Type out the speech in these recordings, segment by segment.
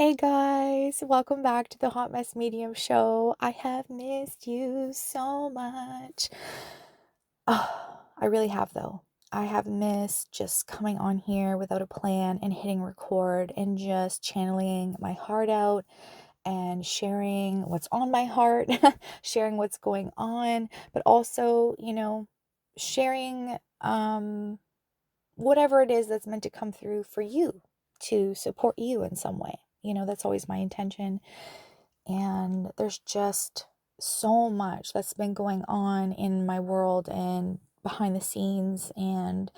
Hey guys, welcome back to the Hot Mess Medium Show. I have missed you so much. Oh, I really have though. I have missed just coming on here without a plan and hitting record and just channeling my heart out and sharing what's on my heart, sharing what's going on, but also, sharing whatever it is that's meant to come through for you to support you in some way. That's always my intention. And there's just so much that's been going on in my world and behind the scenes and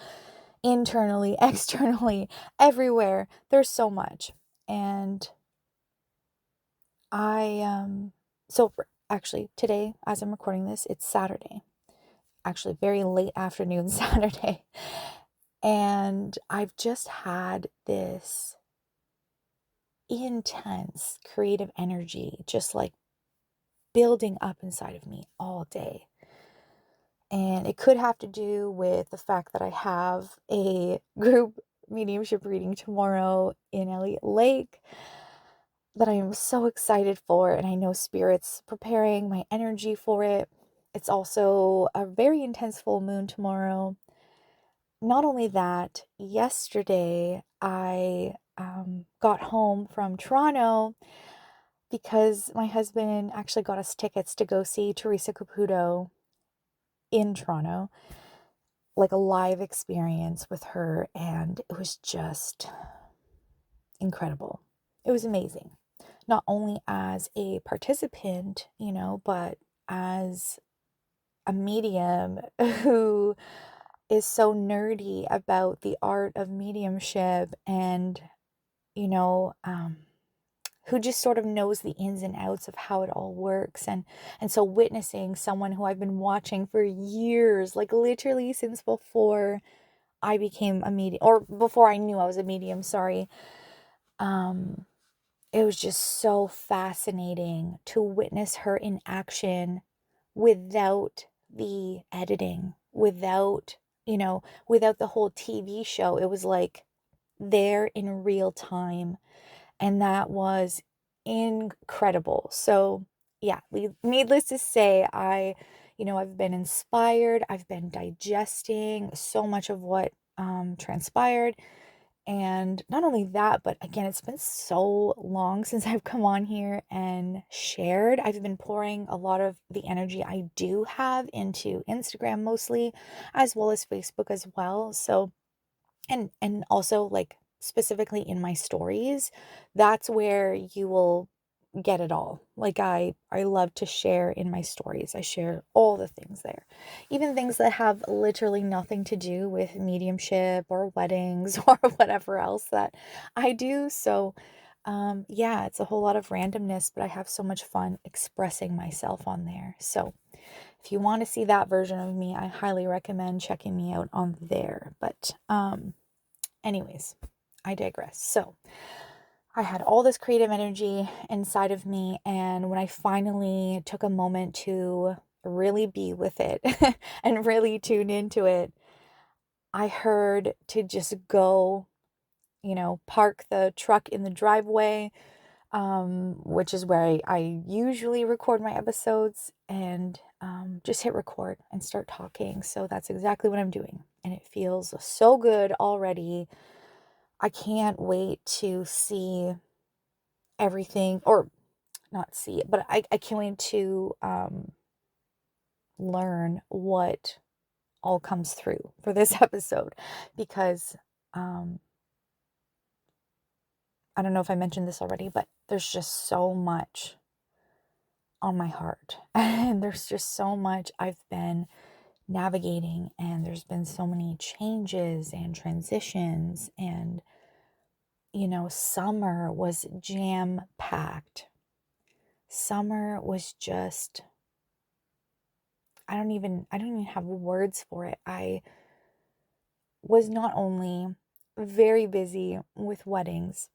internally, externally, everywhere. There's so much. And so actually today, as I'm recording this, it's Saturday. Actually, very late afternoon Saturday. And I've just had this intense creative energy just like building up inside of me all day. And it could have to do with the fact that I have a group mediumship reading tomorrow in Elliott Lake that I am so excited for. And I know Spirit's preparing my energy for it. It's also a very intense full moon tomorrow. Not only that, yesterday I got home from Toronto because my husband actually got us tickets to go see Theresa Caputo in Toronto, like a live experience with her, and it was just incredible. It was amazing. Not only as a participant, but as a medium who is so nerdy about the art of mediumship and, you know, um, who just sort of knows the ins and outs of how it all works. And so witnessing someone who I've been watching for years, like literally since before I became a medium, or before I knew I was a medium, sorry. It was just so fascinating to witness her in action without the editing, without the whole TV show. It was like there in real time. And that was incredible. So, yeah, needless to say, I've been inspired. I've been digesting so much of what transpired. And not only that, but again, it's been so long since I've come on here and shared. I've been pouring a lot of the energy I do have into Instagram mostly, as well as Facebook as well. So, and also like specifically in my stories, that's where you will get it all. Like I love to share in my stories. I share all the things there. Even things that have literally nothing to do with mediumship or weddings or whatever else that I do. So yeah, it's a whole lot of randomness, but I have so much fun expressing myself on there. So if you want to see that version of me, I highly recommend checking me out on there. But anyways, I digress. So I had all this creative energy inside of me, and when I finally took a moment to really be with it and really tune into it, I heard to just go, park the truck in the driveway, which is where I usually record my episodes, and just hit record and start talking. So that's exactly what I'm doing, and it feels so good already. I can't wait to see everything, or not see it, but I can't wait to learn what all comes through for this episode, because I don't know if I mentioned this already, but there's just so much on my heart and there's just so much I've been navigating, and there's been so many changes and transitions, and summer was jam packed. Summer was just, I don't even have words for it. I was not only very busy with weddings,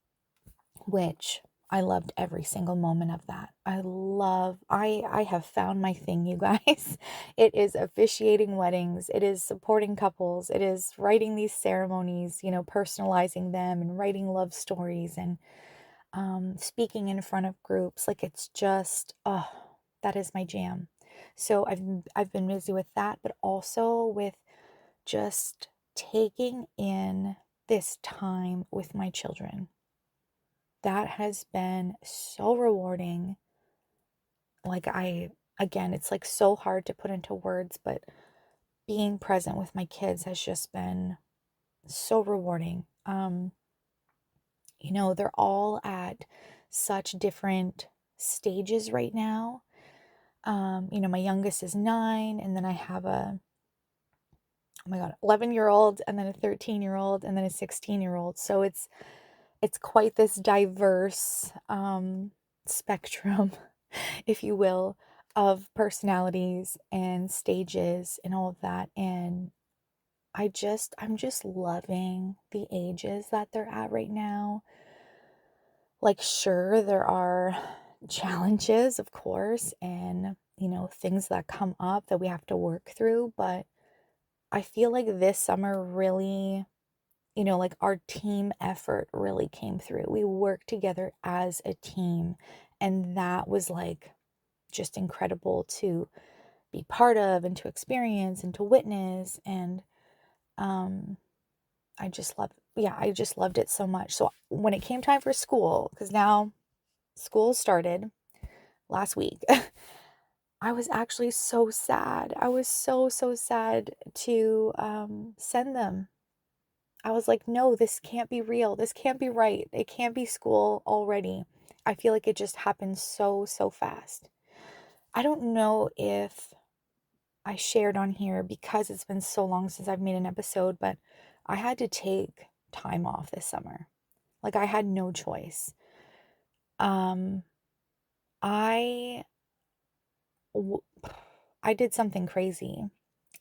which I loved every single moment of that. I have found my thing, you guys. It is officiating weddings. It is supporting couples. It is writing these ceremonies, personalizing them and writing love stories. And speaking in front of groups. Like it's just, oh, that is my jam. So I've been busy with that, but also with just taking in this time with my children. That has been so rewarding. Like again, it's like so hard to put into words, but being present with my kids has just been so rewarding. They're all at such different stages right now. My youngest is 9, and then I have oh my God, 11-year-old, and then a 13-year-old, and then a 16-year-old. So it's quite this diverse spectrum, if you will, of personalities and stages and all of that. And I'm just loving the ages that they're at right now. Like, sure, there are challenges, of course, and, things that come up that we have to work through. But I feel like this summer really, like our team effort really came through. We worked together as a team, and that was like just incredible to be part of and to experience and to witness. And, I just loved it so much. So when it came time for school, because now school started last week, I was actually so sad. I was so, so sad to send them. I was like, no, this can't be real. This can't be right. It can't be school already. I feel like it just happened so, so fast. I don't know if I shared on here because it's been so long since I've made an episode, but I had to take time off this summer. Like I had no choice. Um, I w- I did something crazy,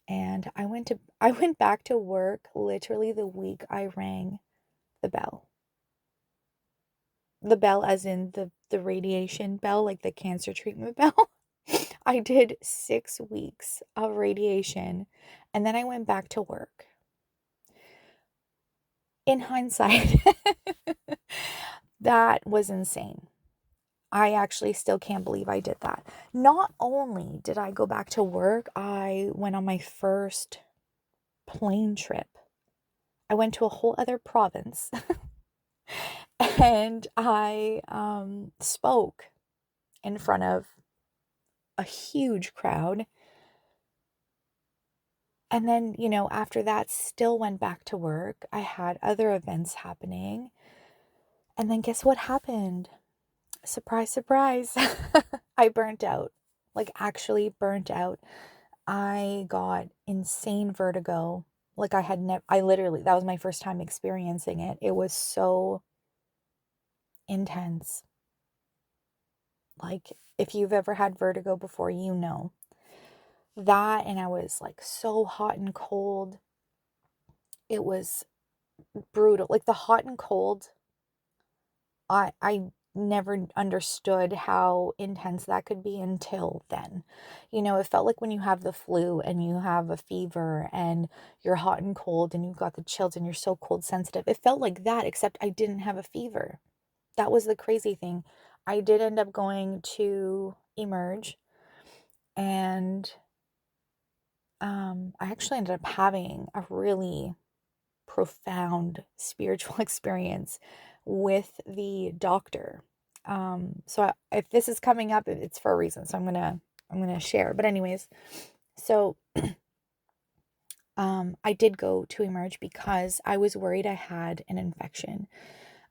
and I went back to work literally the week I rang the bell. The bell as in the radiation bell, like the cancer treatment bell. I did 6 weeks of radiation, and then I went back to work. In hindsight, that was insane. I actually still can't believe I did that. Not only did I go back to work, I went on my first plane trip. I went to a whole other province and I spoke in front of a huge crowd. And then, after that, still went back to work. I had other events happening. And then guess what happened? Surprise, surprise. I burnt out. Like, actually burnt out. I got insane vertigo. Like, I literally, that was my first time experiencing it. It was so intense. Like, if you've ever had vertigo before, you know. That, and I was like so hot and cold. It was brutal. Like, the hot and cold, I never understood how intense that could be until then. It felt like when you have the flu and you have a fever and you're hot and cold and you've got the chills and you're so cold sensitive. It felt like that, except I didn't have a fever. That was the crazy thing. I did end up going to Emerge, and I actually ended up having a really profound spiritual experience with the doctor. If this is coming up, it's for a reason. So I'm gonna share. But anyways, so I did go to Emerge because I was worried I had an infection.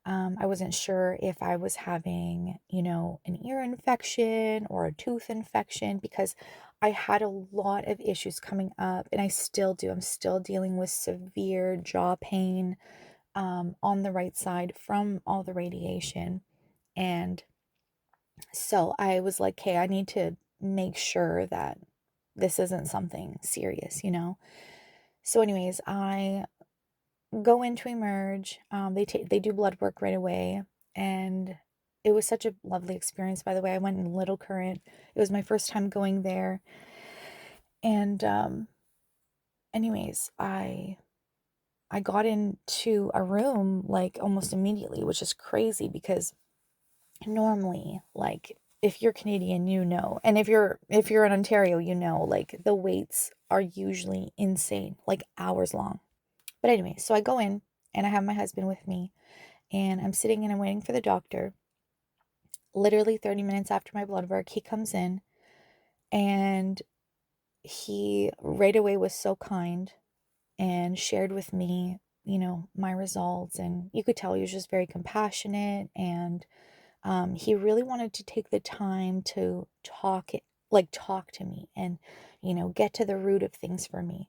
I wasn't sure if I was having, an ear infection or a tooth infection because I had a lot of issues coming up, and I still do. I'm still dealing with severe jaw pain on the right side from all the radiation. And so I was like, hey, I need to make sure that this isn't something serious. So, anyways, I go into Emerge. They do blood work right away, and it was such a lovely experience. By the way, I went in Little Current. It was my first time going there, and anyways, I got into a room like almost immediately, which is crazy because normally, like, if you're Canadian, you know, and if you're in Ontario, you know, like the waits are usually insane, like hours long. But anyway, so I go in and I have my husband with me and I'm sitting and I'm waiting for the doctor. Literally 30 minutes after my blood work, he comes in and he right away was so kind and shared with me, my results. And you could tell he was just very compassionate. And he really wanted to take the time to talk to me and, get to the root of things for me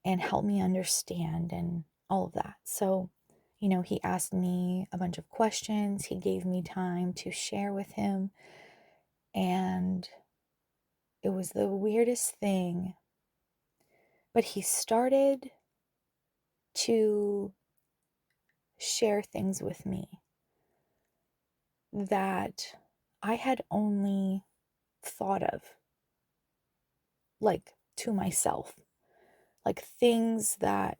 and help me understand and all of that. So, he asked me a bunch of questions. He gave me time to share with him. And it was the weirdest thing. But he started to share things with me that I had only thought of, like, to myself, like things that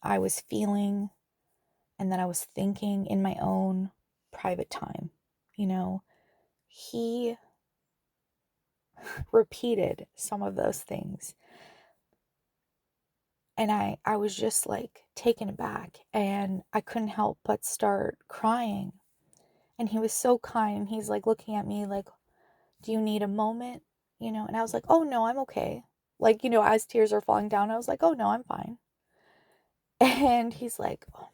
I was feeling and that I was thinking in my own private time. He repeated some of those things. And I was just like taken aback and I couldn't help but start crying. And he was so kind. He's like looking at me like, do you need a moment? And I was like, oh no, I'm okay. Like, as tears are falling down, I was like, oh no, I'm fine. And he's like, oh,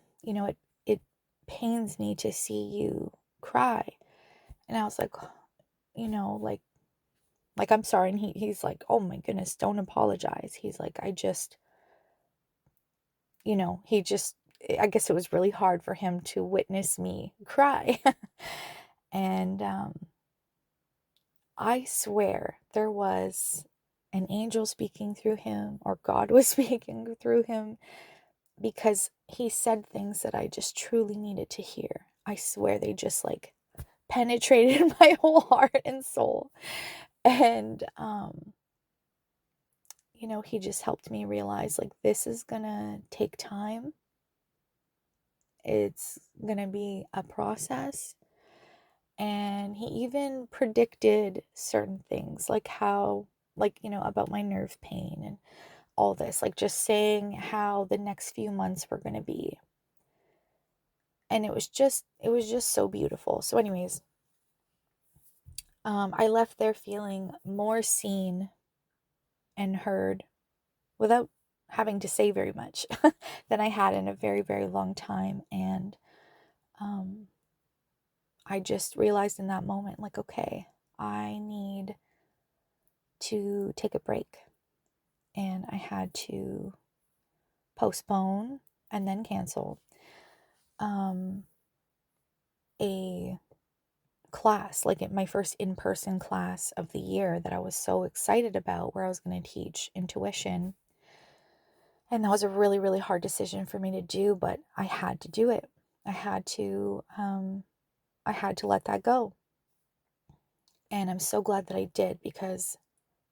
it pains me to see you cry. And I was like, like I'm sorry. And he's like, oh my goodness, don't apologize. He's like, he just, I guess it was really hard for him to witness me cry. And I swear there was an angel speaking through him, or God was speaking through him, because he said things that I just truly needed to hear. I swear they just like penetrated my whole heart and soul. And he just helped me realize, like, this is gonna take time. It's gonna be a process. And he even predicted certain things, like how, like, about my nerve pain and all this, like just saying how the next few months were going to be. And it was just so beautiful. So anyways, I left there feeling more seen and heard without having to say very much than I had in a very, very long time. And um, I just realized in that moment, like, okay, I need to take a break. And I had to postpone and then cancel um, a class, like my first in-person class of the year that I was so excited about, where I was going to teach intuition. And that was a really, really hard decision for me to do, but I had to do it. I had to let that go. And I'm so glad that I did, because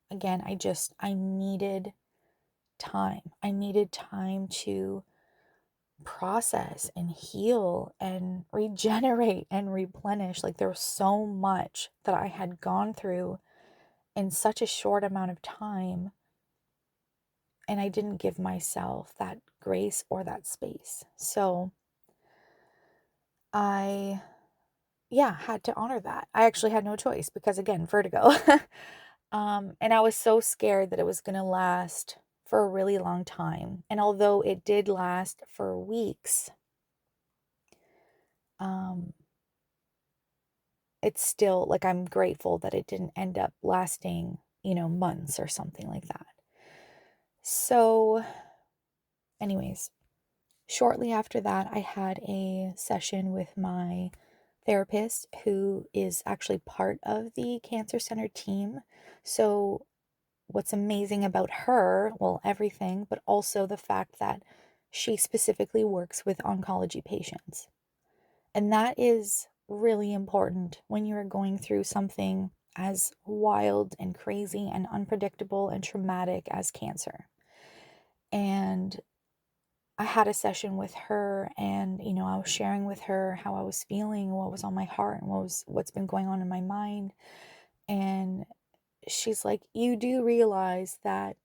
again, I needed time. I needed time to process and heal and regenerate and replenish. Like, there was so much that I had gone through in such a short amount of time, and I didn't give myself that grace or that space. So I, yeah, had to honor that. I actually had no choice, because again, vertigo. And I was so scared that it was going to last for a really long time. And although it did last for weeks, um, it's still like, I'm grateful that it didn't end up lasting, months or something like that. So, anyways, shortly after that, I had a session with my therapist, who is actually part of the Cancer Center team. So, what's amazing about her, well, everything, but also the fact that she specifically works with oncology patients. And that is really important when you are going through something as wild and crazy and unpredictable and traumatic as cancer. And I had a session with her, and I was sharing with her how I was feeling, what was on my heart, and what's been going on in my mind. And she's like, "You do realize that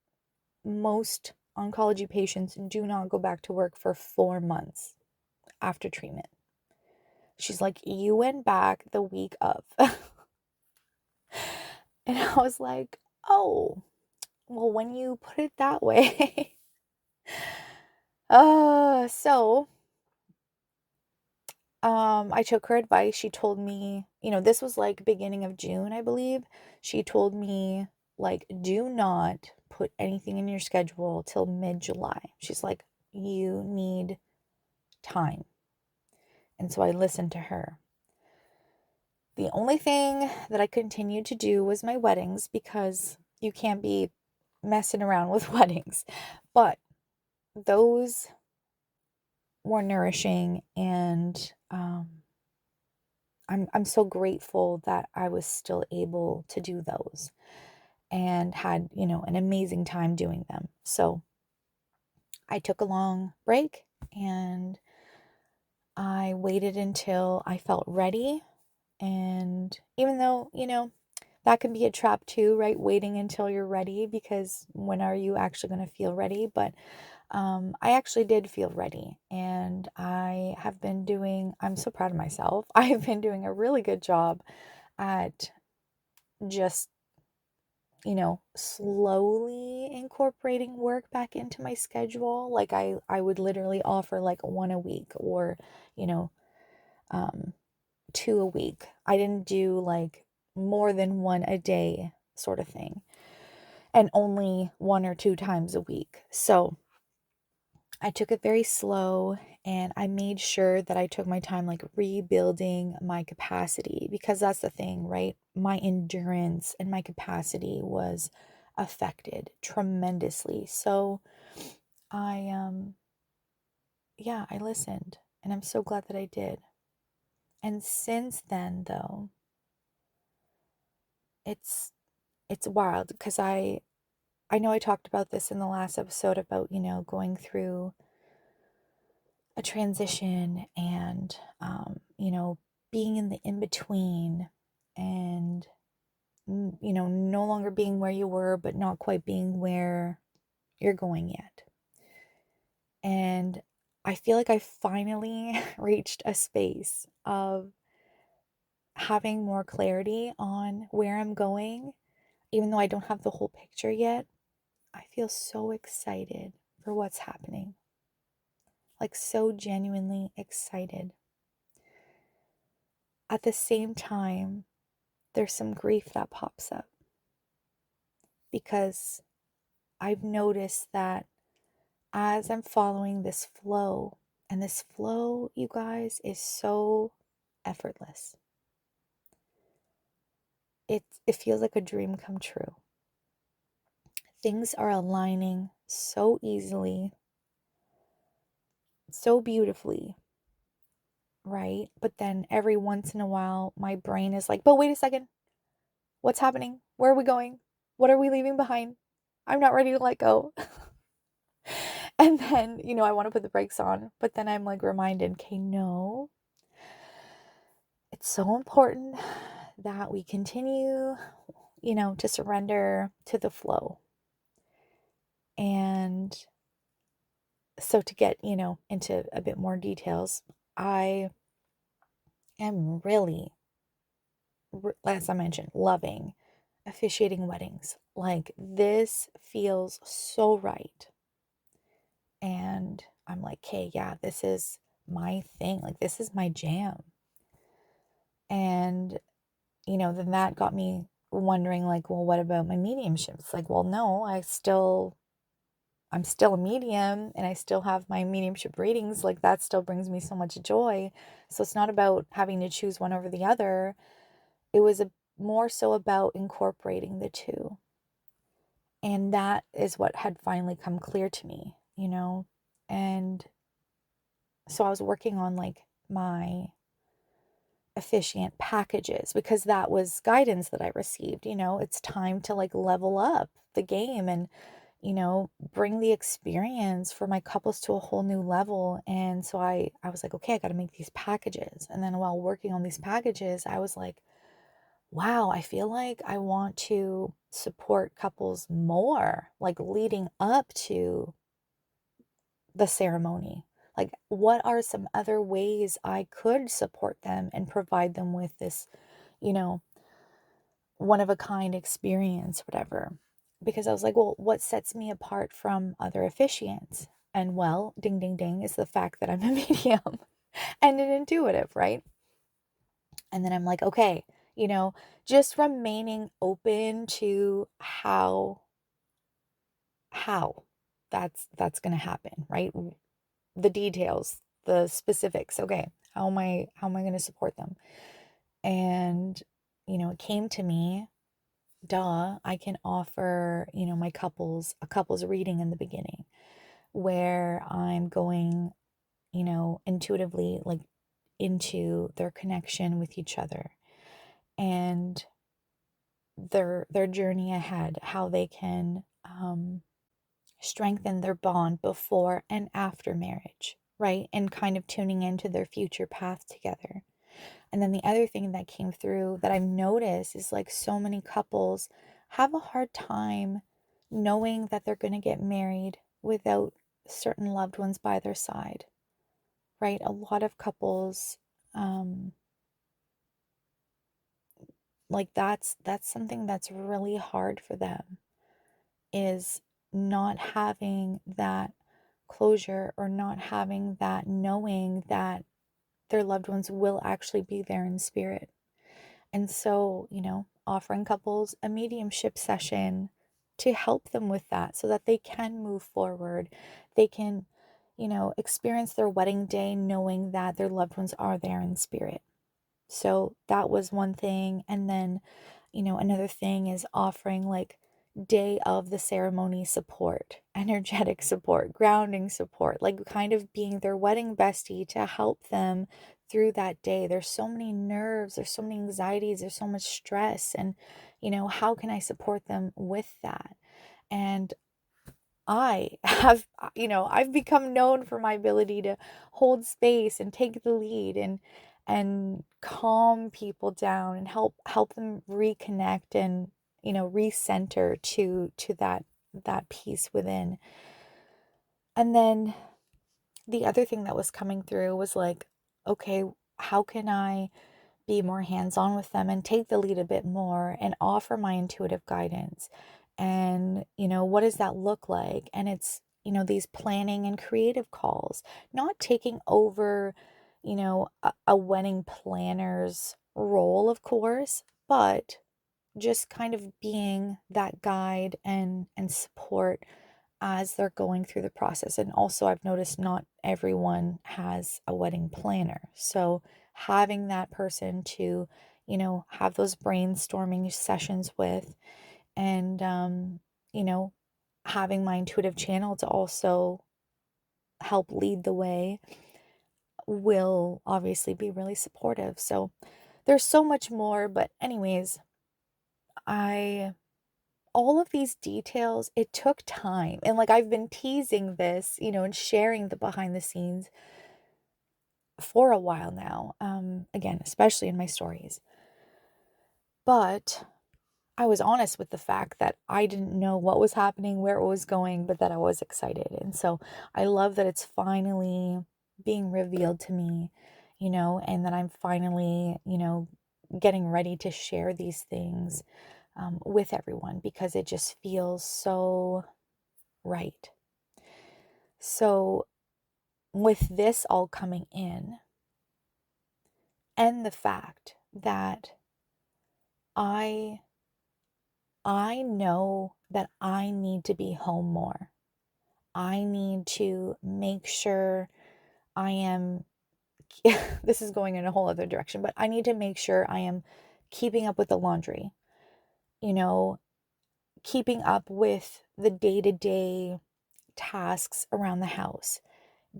most oncology patients do not go back to work for 4 months after treatment." She's like, "You went back the week of." And I was like, "Oh, well, when you put it that way." So I took her advice. She told me, this was like beginning of June, I believe. She told me, like, do not put anything in your schedule till mid-July. She's like, you need time. And so I listened to her. The only thing that I continued to do was my weddings, because you can't be messing around with weddings. But those were nourishing, and I'm so grateful that I was still able to do those and had, an amazing time doing them. So I took a long break, and I waited until I felt ready. And even though, that can be a trap too, right? Waiting until you're ready, because when are you actually going to feel ready? But I actually did feel ready, and I'm so proud of myself. I've been doing a really good job at just, slowly incorporating work back into my schedule. Like I would literally offer like one a week, or, you know, um, two a week. I didn't do like more than one a day sort of thing, and only one or two times a week. So I took it very slow, and I made sure that I took my time like rebuilding my capacity, because that's the thing, right? My endurance and my capacity was affected tremendously. So I yeah, I listened, and I'm so glad that I did. And since then though, it's it's wild, because I know I talked about this in the last episode about, going through a transition, and being in the in between, and no longer being where you were, but not quite being where you're going yet. And I feel like I finally reached a space of having more clarity on where I'm going, even though I don't have the whole picture yet. I feel so excited for what's happening, like so genuinely excited. At the same time, there's some grief that pops up, because I've noticed that as I'm following this flow, and this flow, you guys, is so effortless. It feels like a dream come true. Things are aligning so easily, so beautifully, right? But then every once in a while, my brain is like, but wait a second. What's happening? Where are we going? What are we leaving behind? I'm not ready to let go. And then, I want to put the brakes on, but then I'm like reminded, okay, no, it's so important that we continue, to surrender to the flow. And so to get, into a bit more details, I am really, as I mentioned, loving officiating weddings. Like, this feels so right. And I'm like, okay, yeah, this is my thing. Like, this is my jam. And, then that got me wondering, like, well, what about my mediumship? It's like, well, no, I'm still a medium, and I still have my mediumship readings. Like, that still brings me so much joy. So it's not about having to choose one over the other. It was more so about incorporating the two. And that is what had finally come clear to me, And so I was working on like my officiant packages, because that was guidance that I received. It's time to like level up the game, and bring the experience for my couples to a whole new level. And so I was like, okay, I got to make these packages. And then while working on these packages, I was like, wow, I feel like I want to support couples more, like leading up to the ceremony. Like, what are some other ways I could support them and provide them with this, you know, one of a kind experience, whatever? Because I was like, well, what sets me apart from other officiants? And well, ding, ding, ding, is the fact that I'm a medium and an intuitive, right? And then I'm like, okay, you know, just remaining open to how that's going to happen, right? The details, the specifics. Okay, how am I going to support them? And it came to me, duh, I can offer, my couples a couples reading in the beginning where I'm going, intuitively like into their connection with each other and their journey ahead, how they can strengthen their bond before and after marriage, right? And kind of tuning into their future path together. And then the other thing that came through that I've noticed is like so many couples have a hard time knowing that they're going to get married without certain loved ones by their side, right? A lot of couples, um, like that's something that's really hard for them, is not having that closure or not having that knowing that their loved ones will actually be there in spirit. And so, offering couples a mediumship session to help them with that so that they can move forward. They can, experience their wedding day knowing that their loved ones are there in spirit. So that was one thing. And then, another thing is offering like day of the ceremony support, energetic support, grounding support, like kind of being their wedding bestie to help them through that day. There's so many nerves, there's so many anxieties, there's so much stress. And, how can I support them with that? And I have, I've become known for my ability to hold space and take the lead and calm people down and help them reconnect and, recenter to that peace within. And then the other thing that was coming through was like, okay, how can I be more hands on with them and take the lead a bit more and offer my intuitive guidance? And, what does that look like? And it's, these planning and creative calls, not taking over, a wedding planner's role, of course, but just kind of being that guide and support as they're going through the process. And also, I've noticed not everyone has a wedding planner. So, having that person to, have those brainstorming sessions with, and, having my intuitive channel to also help lead the way will obviously be really supportive. So, there's so much more. But, anyways, I all of these details, it took time. And like I've been teasing this, and sharing the behind the scenes for a while now. Again, especially in my stories. But I was honest with the fact that I didn't know what was happening, where it was going, but that I was excited. And so I love that it's finally being revealed to me, and that I'm finally, getting ready to share these things with everyone because it just feels so right. So, with this all coming in, and the fact that I I know that I need to be home more. I need to make sure I am this is going in a whole other direction, but I need to make sure I am keeping up with the laundry, you know, keeping up with the day-to-day tasks around the house,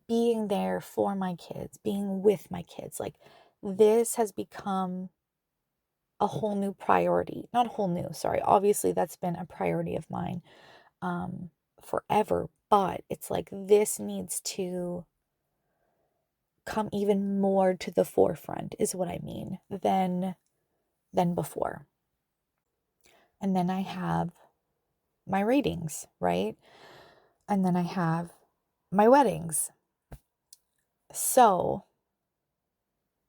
being there for my kids, being with my kids. Like this has become a whole new priority. Not whole new, sorry. Obviously that's been a priority of mine. forever, but it's like this needs to come even more to the forefront is what I mean than before. And then I have my readings, right? And then I have my weddings. So,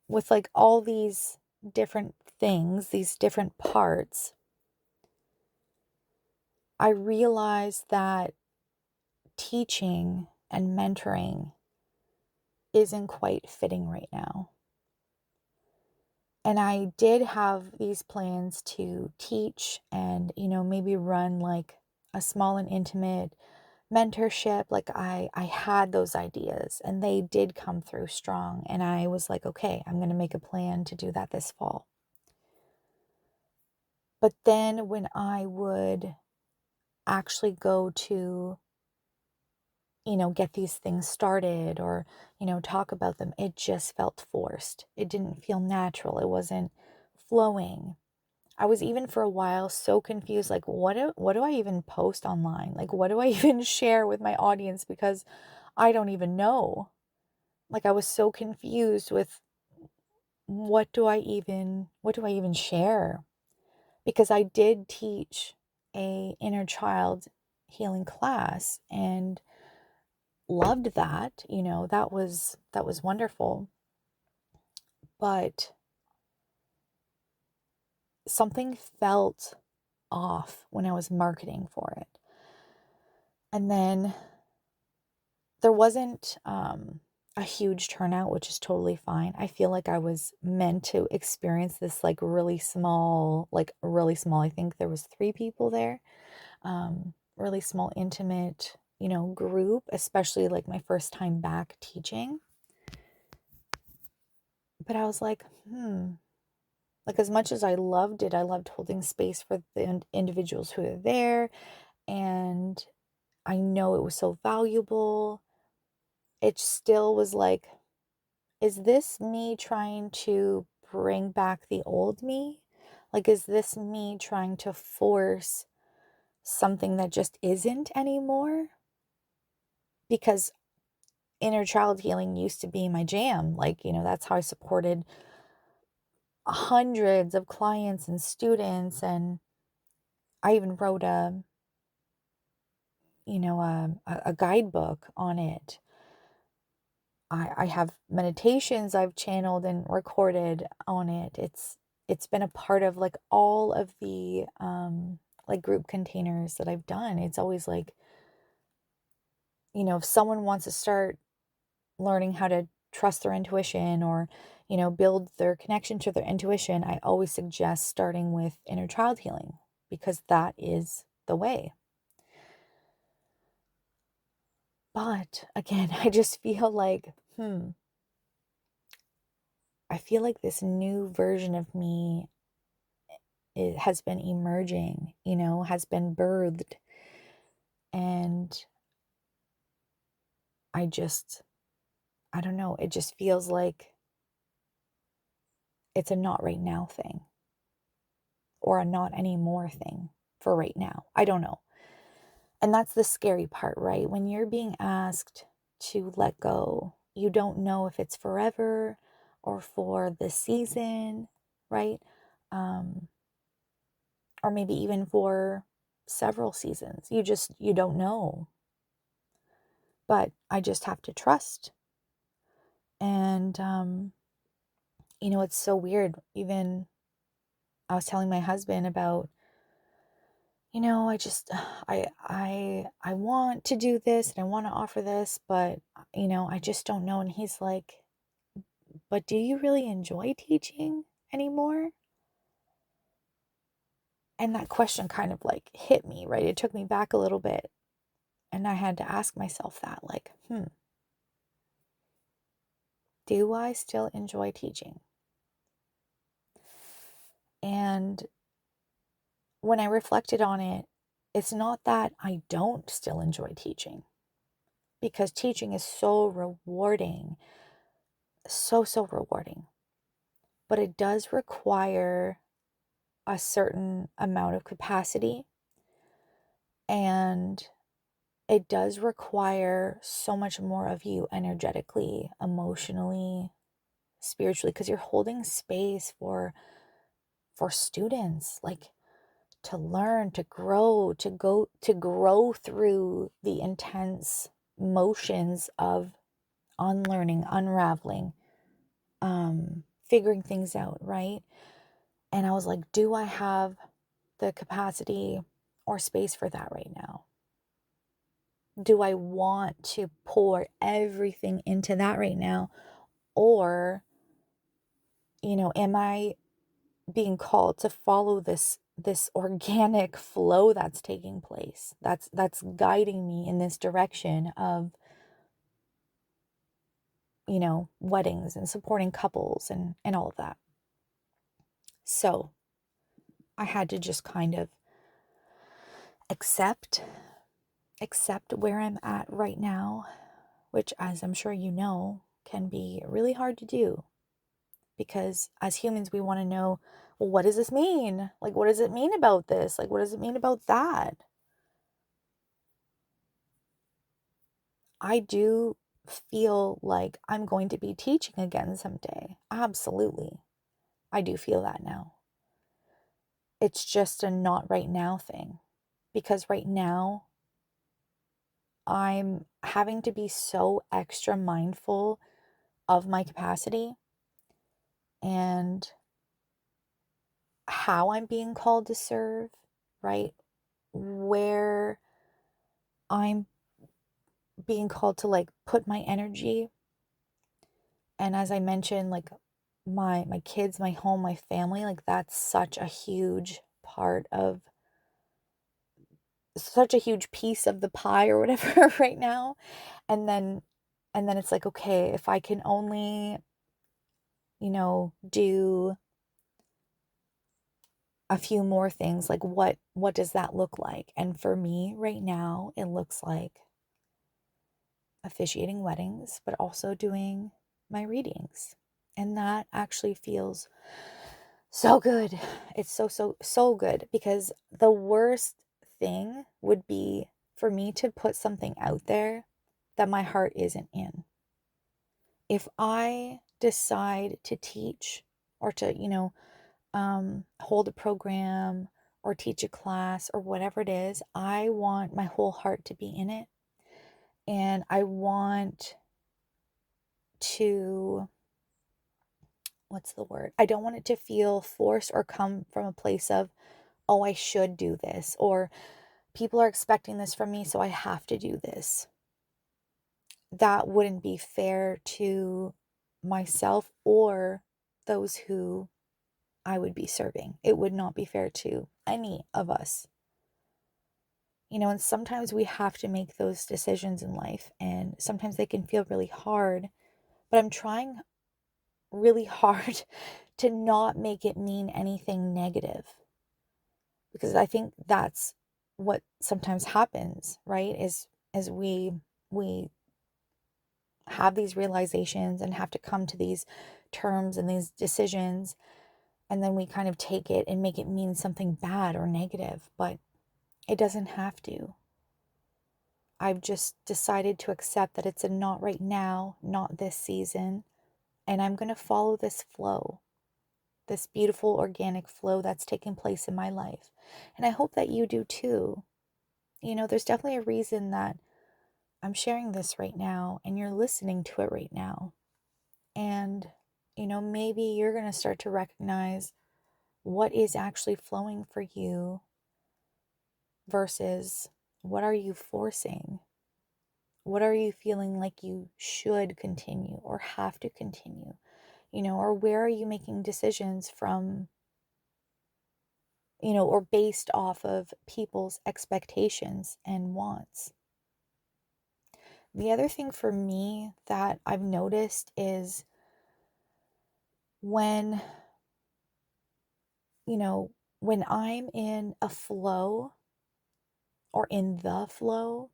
with like all these different things, these different parts, I realized that teaching and mentoring isn't quite fitting right now. And I did have these plans to teach and, maybe run like a small and intimate mentorship. Like I had those ideas and they did come through strong. And I was like, okay, I'm going to make a plan to do that this fall. But then when I would actually go to, get these things started or, talk about them, it just felt forced. It didn't feel natural. It wasn't flowing. I was even for a while so confused, like what do I even post online? Like what do I even share with my audience, because I don't even know. Like I was so confused with what do I even share? Because I did teach a inner child healing class and loved that, that was wonderful. But something felt off when I was marketing for it. And then there wasn't a huge turnout, which is totally fine. I feel like I was meant to experience this like really small, I think there was 3 people there. Really small, intimate, group, especially like my first time back teaching. But I was like, like as much as I loved it, I loved holding space for the individuals who are there. And I know it was so valuable. It still was like, is this me trying to bring back the old me? Like, is this me trying to force something that just isn't anymore? Because inner child healing used to be my jam. Like, that's how I supported hundreds of clients and students. And I even wrote a guidebook on it. I have meditations I've channeled and recorded on it. It's been a part of like all of the like group containers that I've done. It's always like, if someone wants to start learning how to trust their intuition or, build their connection to their intuition, I always suggest starting with inner child healing because that is the way. But again, I just feel like, I feel like this new version of me, it has been emerging, has been birthed. And I don't know, it just feels like it's a not right now thing or a not anymore thing for right now. I don't know. And that's the scary part, right? When you're being asked to let go, you don't know if it's forever or for the season, right? Um, or maybe even for several seasons. You don't know. But I just have to trust. And it's so weird. Even I was telling my husband about, I just I want to do this and I want to offer this, but I just don't know. And he's like, but do you really enjoy teaching anymore? And that question kind of like hit me, right? It took me back a little bit. And I had to ask myself that, like, do I still enjoy teaching? And when I reflected on it, it's not that I don't still enjoy teaching, because teaching is so rewarding, so rewarding. But it does require a certain amount of capacity and it does require so much more of you energetically, emotionally, spiritually, because you're holding space for students, like, to learn, to grow, to grow through the intense motions of unlearning, unraveling, figuring things out, right? And I was like, do I have the capacity or space for that right now? Do I want to pour everything into that right now? Or, am I being called to follow this organic flow that's taking place, that's guiding me in this direction of, weddings and supporting couples and all of that. So I had to just kind of accept where I'm at right now, which, as I'm sure you know, can be really hard to do, because as humans we want to know, well, what does this mean? Like, what does it mean about this? Like, what does it mean about that? I do feel like I'm going to be teaching again someday. Absolutely. I do feel that now. It's just a not right now thing, because right now I'm having to be so extra mindful of my capacity and how I'm being called to serve, right? Where I'm being called to, like, put my energy. And as I mentioned, like, my kids, my home, my family, like, that's such a huge piece of the pie or whatever right now. And then it's like, okay, if I can only, do a few more things, like, what does that look like? And for me right now, it looks like officiating weddings, but also doing my readings. And that actually feels so good. It's so good, because the worst thing would be for me to put something out there that my heart isn't in. If I decide to teach, or to, hold a program or teach a class or whatever it is, I want my whole heart to be in it. And I want to, what's the word? I don't want it to feel forced or come from a place of, oh, I should do this, or people are expecting this from me, so I have to do this. That wouldn't be fair to myself or those who I would be serving. It would not be fair to any of us. And sometimes we have to make those decisions in life, and sometimes they can feel really hard, but I'm trying really hard to not make it mean anything negative, because I think that's what sometimes happens, right? Is as we have these realizations and have to come to these terms and these decisions, and then we kind of take it and make it mean something bad or negative, but it doesn't have to. I've just decided to accept that it's a not right now, not this season, and I'm going to follow this flow, this beautiful organic flow that's taking place in my life. And I hope that you do too. There's definitely a reason that I'm sharing this right now and you're listening to it right now. And, maybe you're going to start to recognize what is actually flowing for you versus what are you forcing? What are you feeling like you should continue or have to continue? Or where are you making decisions from, or based off of people's expectations and wants? The other thing for me that I've noticed is when, when I'm in a flow or in the flow,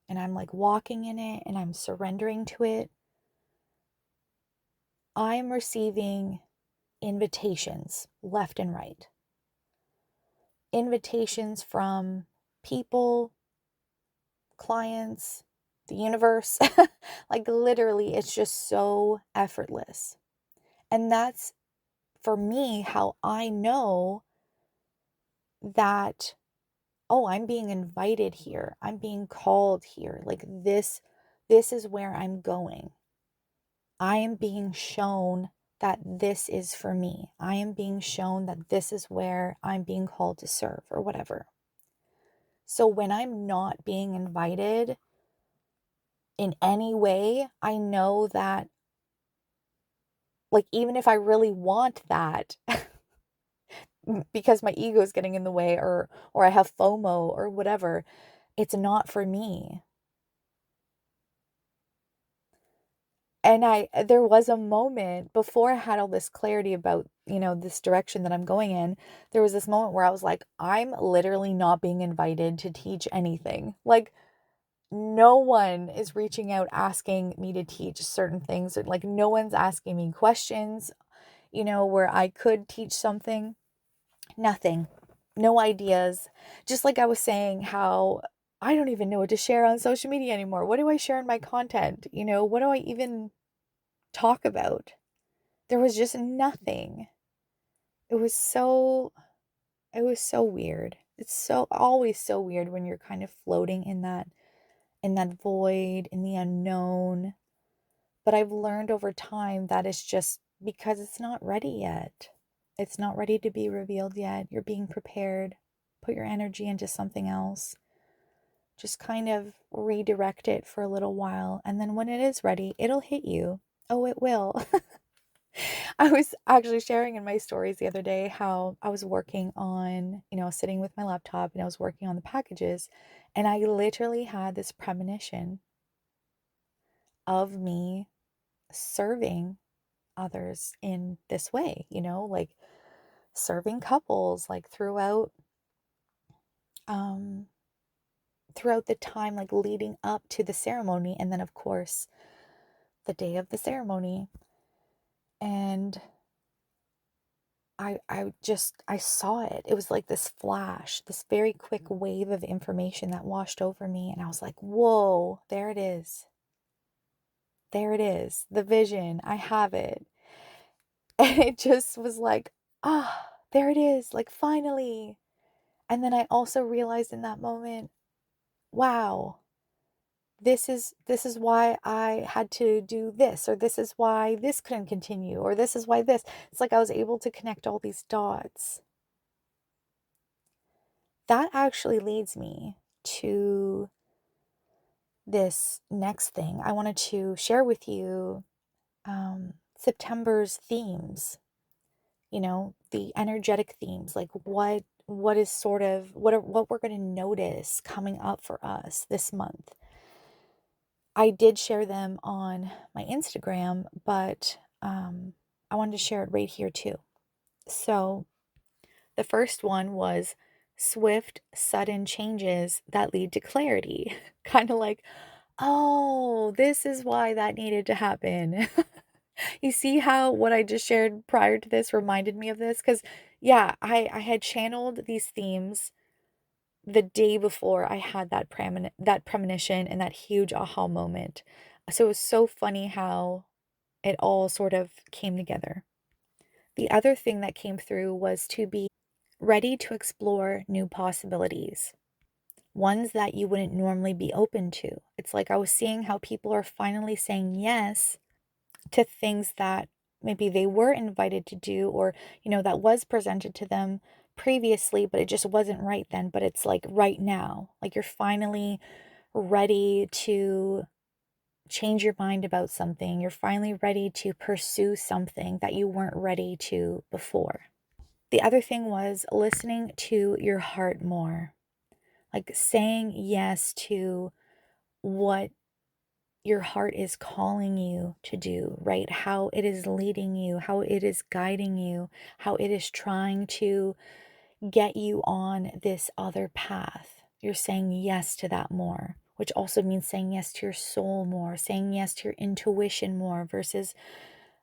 and I'm like walking in it and I'm surrendering to it, I'm receiving invitations left and right. Invitations from people, clients, the universe. Like literally, it's just so effortless. And that's for me how I know that, oh, I'm being invited here. I'm being called here. Like this is where I'm going. I am being shown that this is for me. I am being shown that this is where I'm being called to serve or whatever. So when I'm not being invited in any way, I know that, like, even if I really want that, because my ego is getting in the way, or I have FOMO or whatever, it's not for me. And there was a moment before I had all this clarity about, this direction that I'm going in. There was this moment where I was like, I'm literally not being invited to teach anything. Like, no one is reaching out asking me to teach certain things. Like, no one's asking me questions, where I could teach something. Nothing. No ideas. Just like I was saying, how I don't even know what to share on social media anymore. What do I share in my content? What do I even talk about? There was just nothing. It was so it was so weird. It's so always so weird when you're kind of floating in that void, in the unknown. But I've learned over time that it's just because it's not ready yet. It's not ready to be revealed yet. You're being prepared. Put your energy into something else. Just kind of redirect it for a little while. And then when it is ready, it'll hit you. Oh, it will. I was actually sharing in my stories the other day how I was working on, sitting with my laptop and I was working on the packages. And I literally had this premonition of me serving others in this way, like serving couples, like um throughout the time, like leading up to the ceremony, and then of course the day of the ceremony. And I saw it. It was like this flash, this very quick wave of information that washed over me. And I was like, whoa, there it is. There it is. The vision. I have it. And it just was like, there it is. Like, finally. And then I also realized in that moment, wow, this is why I had to do this, or this is why this couldn't continue, or this is why this. It's like I was able to connect all these dots. That actually leads me to this next thing. I wanted to share with you September's themes, the energetic themes, like what is sort of what we're going to notice coming up for us this month. I did share them on my Instagram, but I wanted to share it right here too. So the first one was swift, sudden changes that lead to clarity. Kind of like, oh, this is why that needed to happen. You see how what I just shared prior to this reminded me of this? Because, yeah, I had channeled these themes the day before I had that premonition and that huge aha moment. So it was so funny how it all sort of came together. The other thing that came through was to be ready to explore new possibilities, ones that you wouldn't normally be open to. It's like I was seeing how people are finally saying yes to things that maybe they were invited to do, or, that was presented to them previously, but it just wasn't right then. But it's like right now, like you're finally ready to change your mind about something. You're finally ready to pursue something that you weren't ready to before. The other thing was listening to your heart more, like saying yes to what your heart is calling you to do, right? How it is leading you, how it is guiding you, how it is trying to get you on this other path. You're saying yes to that more, which also means saying yes to your soul more, saying yes to your intuition more versus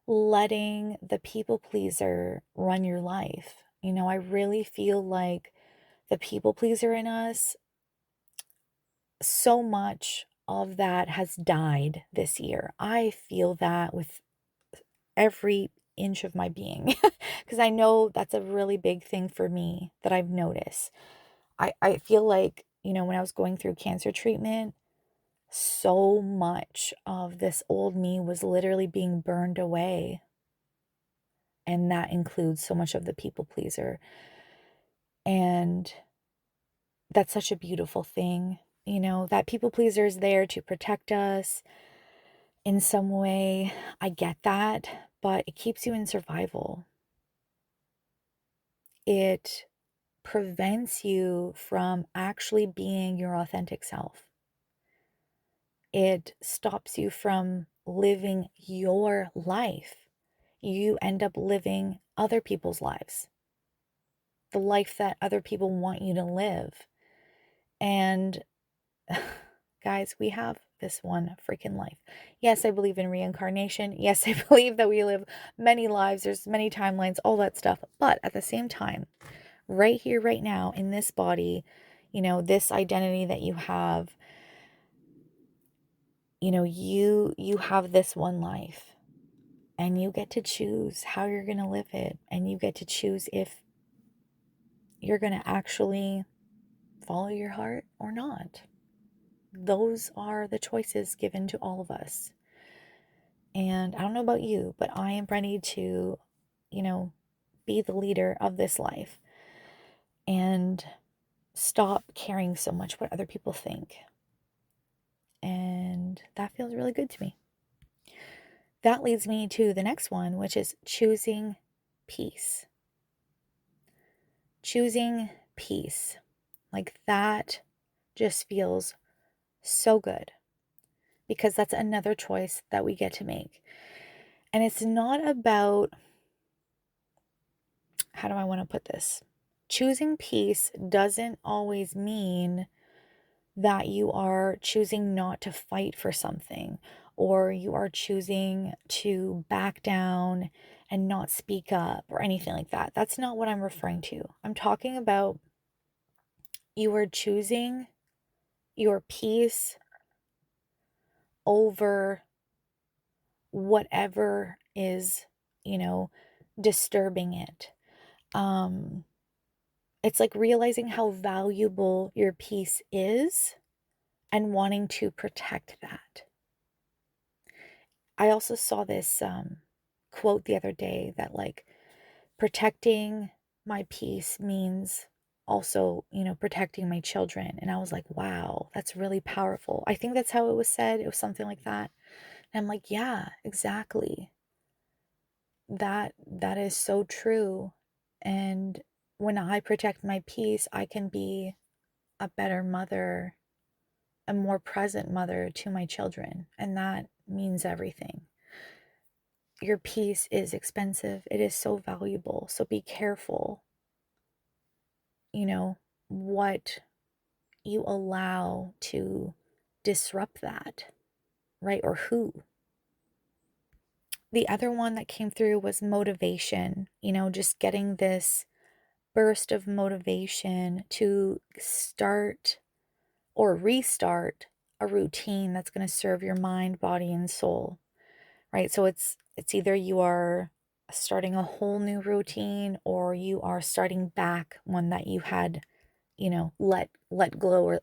letting the people pleaser run your life. I really feel like the people pleaser in us, so much of that has died this year. I feel that with every inch of my being because I know that's a really big thing for me that I've noticed. I feel like, when I was going through cancer treatment, so much of this old me was literally being burned away. And that includes so much of the people pleaser. And that's such a beautiful thing, that people pleaser is there to protect us in some way. I get that, but it keeps you in survival. It prevents you from actually being your authentic self. It stops you from living your life. You end up living other people's lives, the life that other people want you to live. And guys, we have this one freaking life. Yes, I believe in reincarnation. Yes, I believe that we live many lives. There's many timelines, all that stuff. But at the same time, right here, right now, in this body, this identity that you have, you have this one life, and you get to choose how you're going to live it, and you get to choose if you're going to actually follow your heart or not. Those are the choices given to all of us. And I don't know about you, but I am ready to, be the leader of this life and stop caring so much what other people think. And that feels really good to me. That leads me to the next one, which is choosing peace. Choosing peace. Like that just feels so good because that's another choice that we get to make. And it's not about, how do I want to put this? Choosing peace doesn't always mean that you are choosing not to fight for something, or you are choosing to back down and not speak up or anything like that. That's not what I'm referring to. I'm talking about you are choosing your peace over whatever is, disturbing it. It's like realizing how valuable your peace is and wanting to protect that. I also saw this quote the other day that, like, protecting my peace means also, protecting my children. And I was like, wow, that's really powerful. I think that's how it was said. It was something like that. And I'm like, yeah, exactly. That is so true. And when I protect my peace, I can be a better mother, a more present mother to my children. And that means everything. Your peace is expensive. It is so valuable. So be careful, what you allow to disrupt that, right? Or who. The other one that came through was motivation, just getting this burst of motivation to start or restart a routine that's going to serve your mind, body, and soul, right? So it's either you are starting a whole new routine or you are starting back one that you had, let go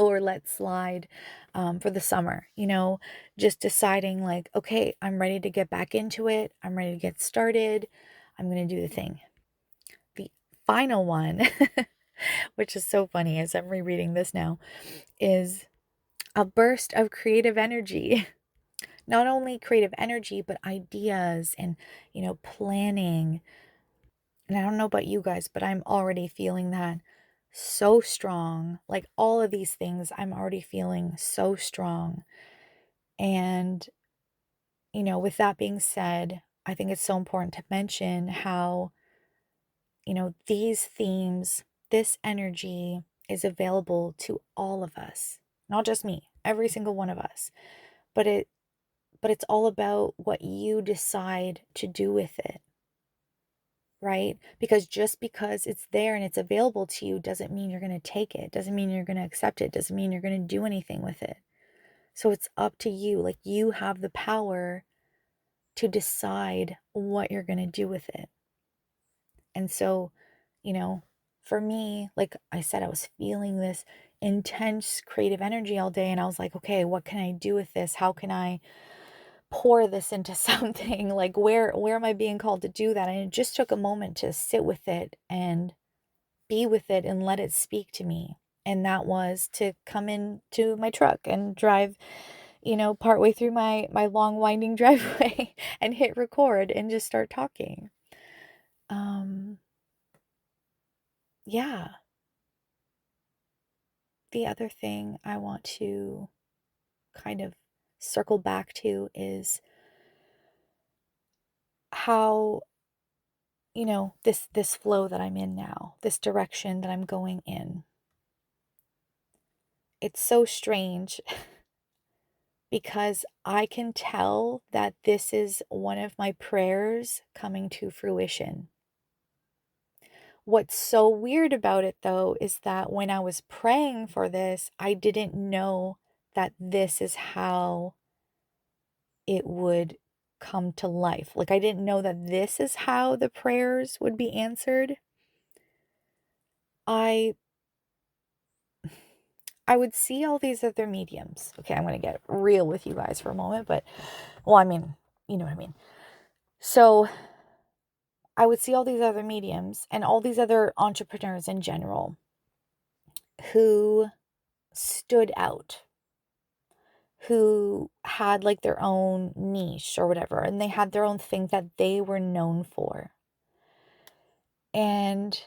or let slide for the summer. Just deciding like, okay, I'm ready to get back into it. I'm ready to get started. I'm going to do the thing. The final one, which is so funny as I'm rereading this now, is a burst of creative energy. Not only creative energy, but ideas and, planning. And I don't know about you guys, but I'm already feeling that so strong. Like all of these things, I'm already feeling so strong. And, with that being said, I think it's so important to mention how, these themes, this energy is available to all of us, not just me, every single one of us. But it's all about what you decide to do with it. right? Because just because it's there and it's available to you doesn't mean you're going to take it, doesn't mean you're going to accept it, doesn't mean you're going to do anything with it. So it's up to you. Like, you have the power to decide what you're going to do with it. And so, you know, for me, like I said, I was feeling this intense creative energy all day. And I was like, okay, what can I do with this? How can I pour this into something? Like, where am I being called to do that? And it just took a moment to sit with it and be with it and let it speak to me. And that was to come into my truck and drive, partway through my long winding driveway and hit record and just start talking. Yeah. The other thing I want to kind of circle back to is how, this flow that I'm in now, this direction that I'm going in. It's so strange because I can tell that this is one of my prayers coming to fruition. What's so weird about it, though, is that when I was praying for this, I didn't know that this is how it would come to life. Like, I didn't know that this is how the prayers would be answered. I I would see all these other mediums. Okay, I'm going to get real with you guys for a moment, but well, I mean, you know what I mean. So, I would see all these other mediums and all these other entrepreneurs in general who stood out, who had like their own niche or whatever, and they had their own thing that they were known for. And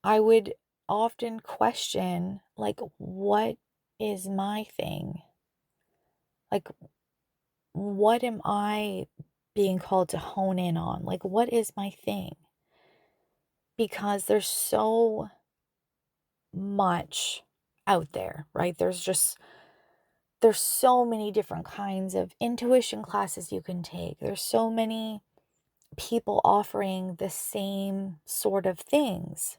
I would often question, like, what is my thing? Like, what am I being called to hone in on? Like, what is my thing? Because there's so much out there, right? There's so many different kinds of intuition classes you can take. There's so many people offering the same sort of things.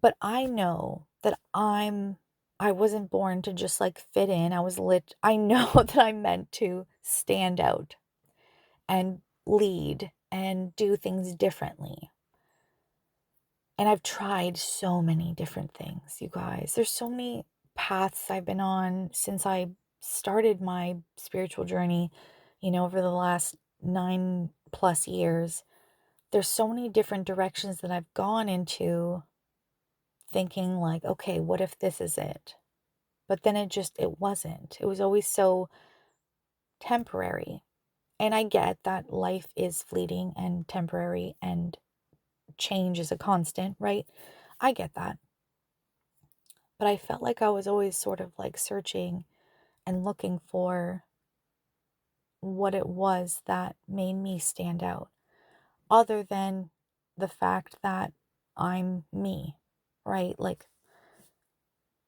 But I know that I wasn't born to just like fit in. I know that I'm meant to stand out and lead and do things differently. And I've tried so many different things, you guys. There's so many paths I've been on since I started my spiritual journey, over the last 9+ years. There's so many different directions that I've gone into, thinking like, okay, what if this is it? But then it wasn't. It was always so temporary. And I get that life is fleeting and temporary and change is a constant, right? I get that. But I felt like I was always sort of like searching and looking for what it was that made me stand out, other than the fact that I'm me, right? Like,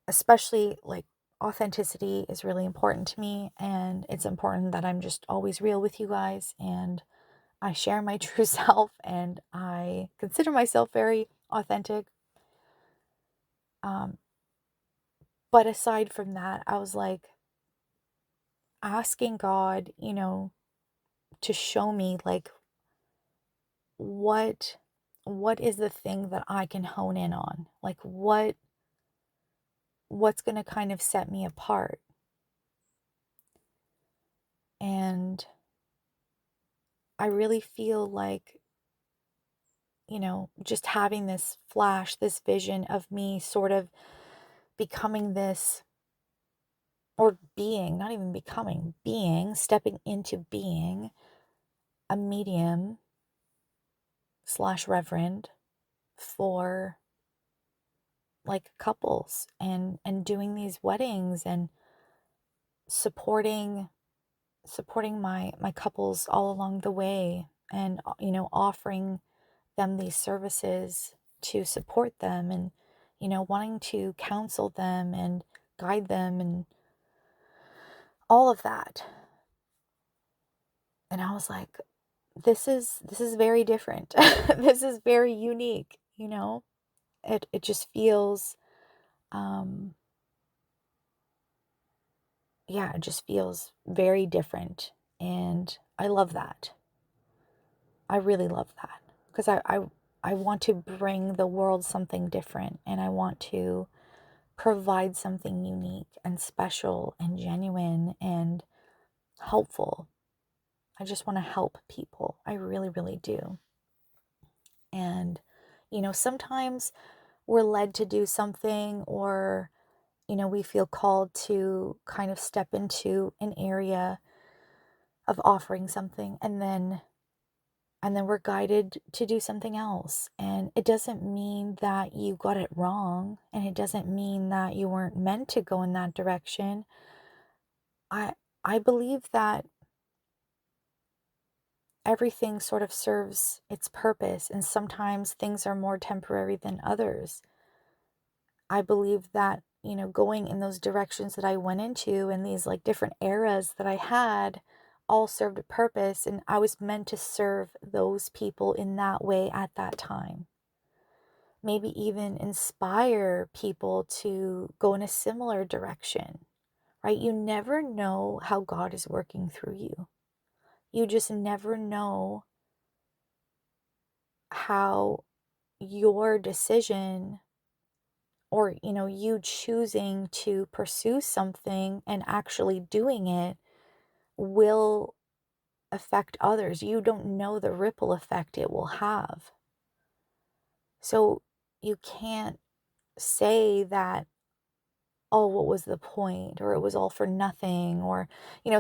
especially like authenticity is really important to me, and it's important that I'm just always real with you guys and I share my true self, and I consider myself very authentic. um but aside from that, I was like asking God, to show me like what what is the thing that I can hone in on, like what's going to kind of set me apart. And I really feel like, just having this flash, this vision of me sort of becoming this, or being, not even becoming, being, stepping into being a medium slash reverend for like couples, and doing these weddings and supporting my couples all along the way, and offering them these services to support them, and wanting to counsel them and guide them and all of that. And I was like, this is very different. This is very unique, you know? It just feels um yeah, it just feels very different, and I love that. I really love that because I want to bring the world something different, and I want to provide something unique and special and genuine and helpful. I just want to help people. I really, really do. And, sometimes we're led to do something, or, we feel called to kind of step into an area of offering something, and then we're guided to do something else. And it doesn't mean that you got it wrong, and it doesn't mean that you weren't meant to go in that direction. I I believe that everything sort of serves its purpose, and sometimes things are more temporary than others. I believe that, going in those directions that I went into, and these like different eras that I had, all served a purpose, and I was meant to serve those people in that way at that time. Maybe even inspire people to go in a similar direction, right? You never know how God is working through you. You just never know how your decision, or you choosing to pursue something and actually doing it, will affect others. You don't know the ripple effect it will have. So you can't say that, oh, what was the point, or it was all for nothing, or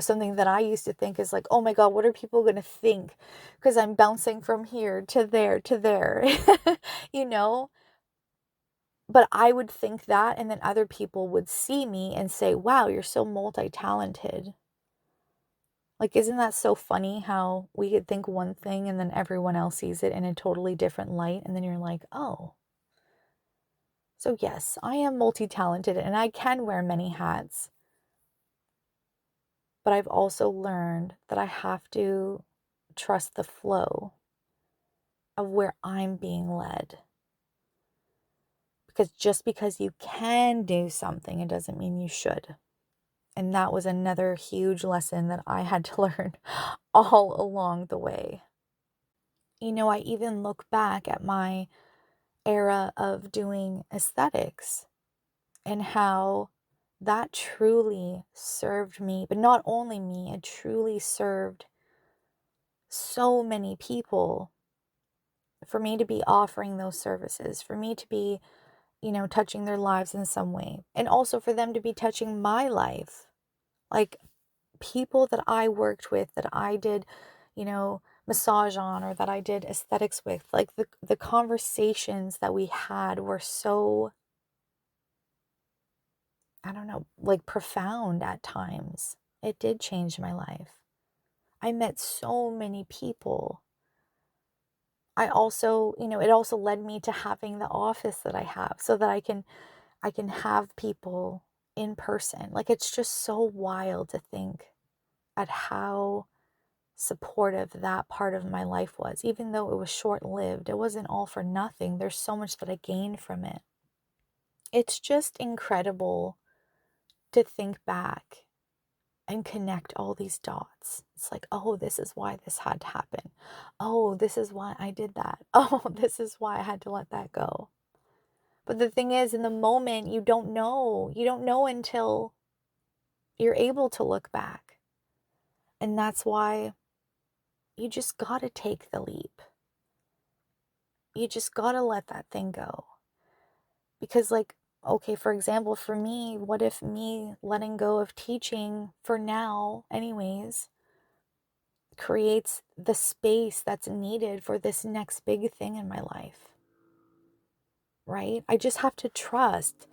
something that I used to think is like, oh my God, what are people going to think because I'm bouncing from here to there to there. you know But I would think that, and then other people would see me and say, wow, you're so multi-talented. Like, isn't that so funny how we could think one thing and then everyone else sees it in a totally different light? And then you're like, oh, so yes, I am multi-talented and I can wear many hats. But I've also learned that I have to trust the flow of where I'm being led. Because just because you can do something, it doesn't mean you should. And that was another huge lesson that I had to learn all along the way. I even look back at my era of doing aesthetics and how that truly served me, but not only me, it truly served so many people, for me to be offering those services, for me to be, touching their lives in some way, and also for them to be touching my life. Like, people that I worked with, that I did, massage on, or that I did aesthetics with, like the conversations that we had were so, I don't know, like profound at times. It did change my life. I met so many people. I also, it also led me to having the office that I have, so that I can have people in person. Like, it's just so wild to think at how supportive that part of my life was. Even though it was short-lived, it wasn't all for nothing. There's so much that I gained from it. It's just incredible to think back and connect all these dots. It's like, oh, this is why this had to happen. Oh, this is why I did that. Oh, this is why I had to let that go. But the thing is, in the moment, you don't know. You don't know until you're able to look back. And that's why you just gotta take the leap. You just gotta let that thing go. Because, like, okay, for example, for me, what if me letting go of teaching for now, anyways, creates the space that's needed for this next big thing in my life, right? I just have to trust.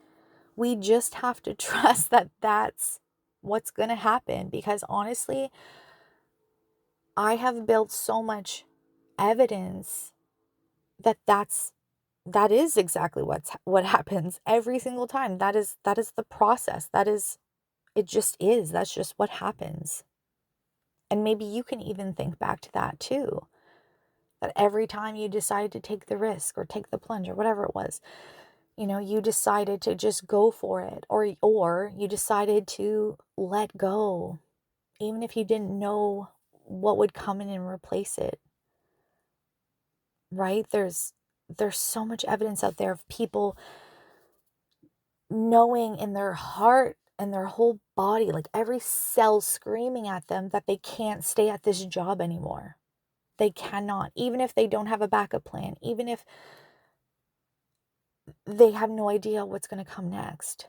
We just have to trust that that's what's going to happen, because honestly, I have built so much evidence that that is exactly what happens every single time. That is the process. It just is. That's just what happens. And maybe you can even think back to that too. That every time you decided to take the risk or take the plunge or whatever it was, you decided to just go for it, or you decided to let go, even if you didn't know what would come in and replace it, right? There's so much evidence out there of people knowing in their heart and their whole body, like every cell screaming at them that they can't stay at this job anymore. They cannot, even if they don't have a backup plan, even if they have no idea what's going to come next.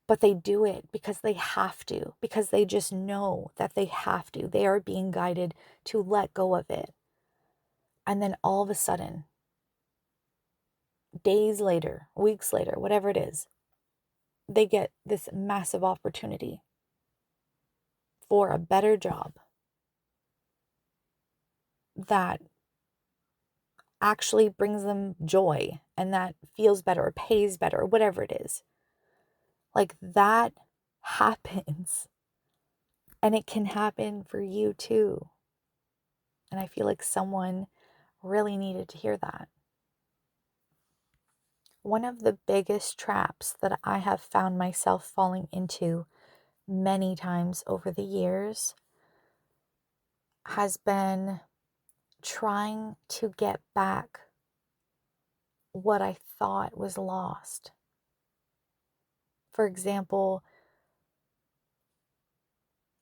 But they do it because they have to, because they just know that they have to. They are being guided to let go of it. And then all of a sudden, days later, weeks later, whatever it is, they get this massive opportunity for a better job that actually brings them joy and that feels better or pays better or whatever it is. Like that happens. And it can happen for you too. And I feel like someone really needed to hear that. One of the biggest traps that I have found myself falling into many times over the years has been trying to get back what I thought was lost. For example,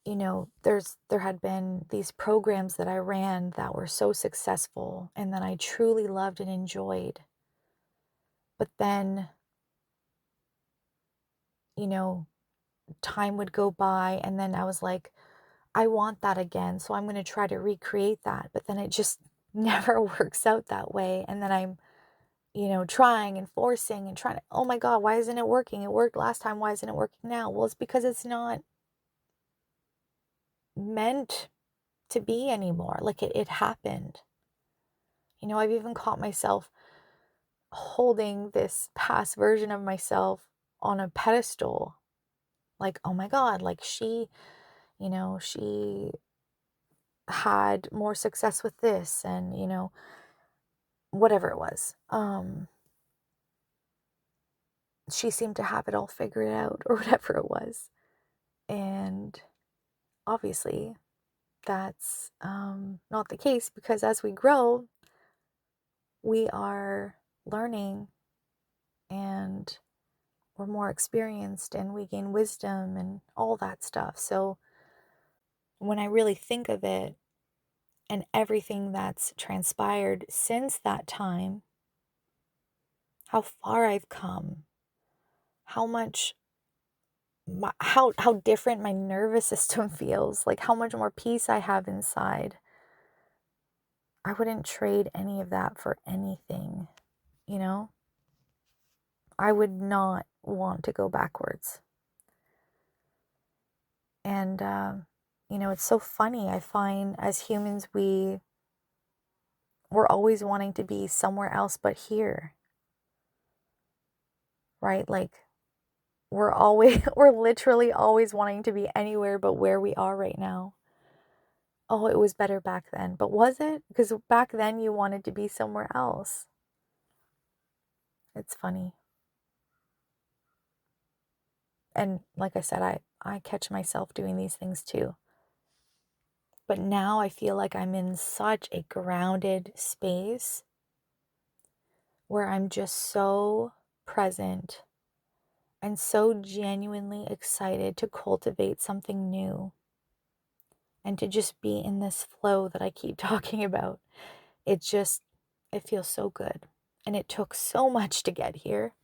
there had been these programs that I ran that were so successful and that I truly loved and enjoyed. But then, time would go by and then I was like, I want that again. So I'm going to try to recreate that. But then it just never works out that way. And then I'm, trying and forcing and trying to, oh my God, why isn't it working? It worked last time. Why isn't it working now? Well, it's because it's not meant to be anymore. Like it happened. I've even caught myself holding this past version of myself on a pedestal. Like, oh my God, like she had more success with this and, whatever it was. She seemed to have it all figured out or whatever it was. And obviously that's not the case, because as we grow, we are learning and we're more experienced and we gain wisdom and all that stuff. So when I really think of it and everything that's transpired since that time, how far I've come, how much how different my nervous system feels, like how much more peace I have inside. I wouldn't trade any of that for anything, I would not want to go backwards. And it's so funny. I find as humans we're always wanting to be somewhere else but here. Right? Like we're literally always wanting to be anywhere but where we are right now. Oh, it was better back then. But was it? Because back then you wanted to be somewhere else. It's funny. And like I said, I catch myself doing these things too. But now I feel like I'm in such a grounded space where I'm just so present and so genuinely excited to cultivate something new and to just be in this flow that I keep talking about. It feels so good. And it took so much to get here.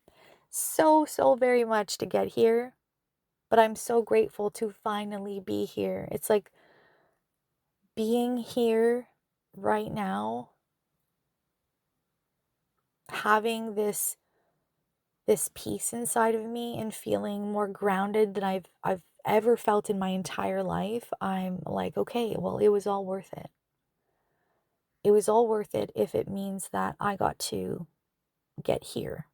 So, so very much to get here. But I'm so grateful to finally be here. It's like being here right now, having this peace inside of me and feeling more grounded than I've ever felt in my entire life. I'm like, okay, well, it was all worth it. It was all worth it if it means that I got to get here.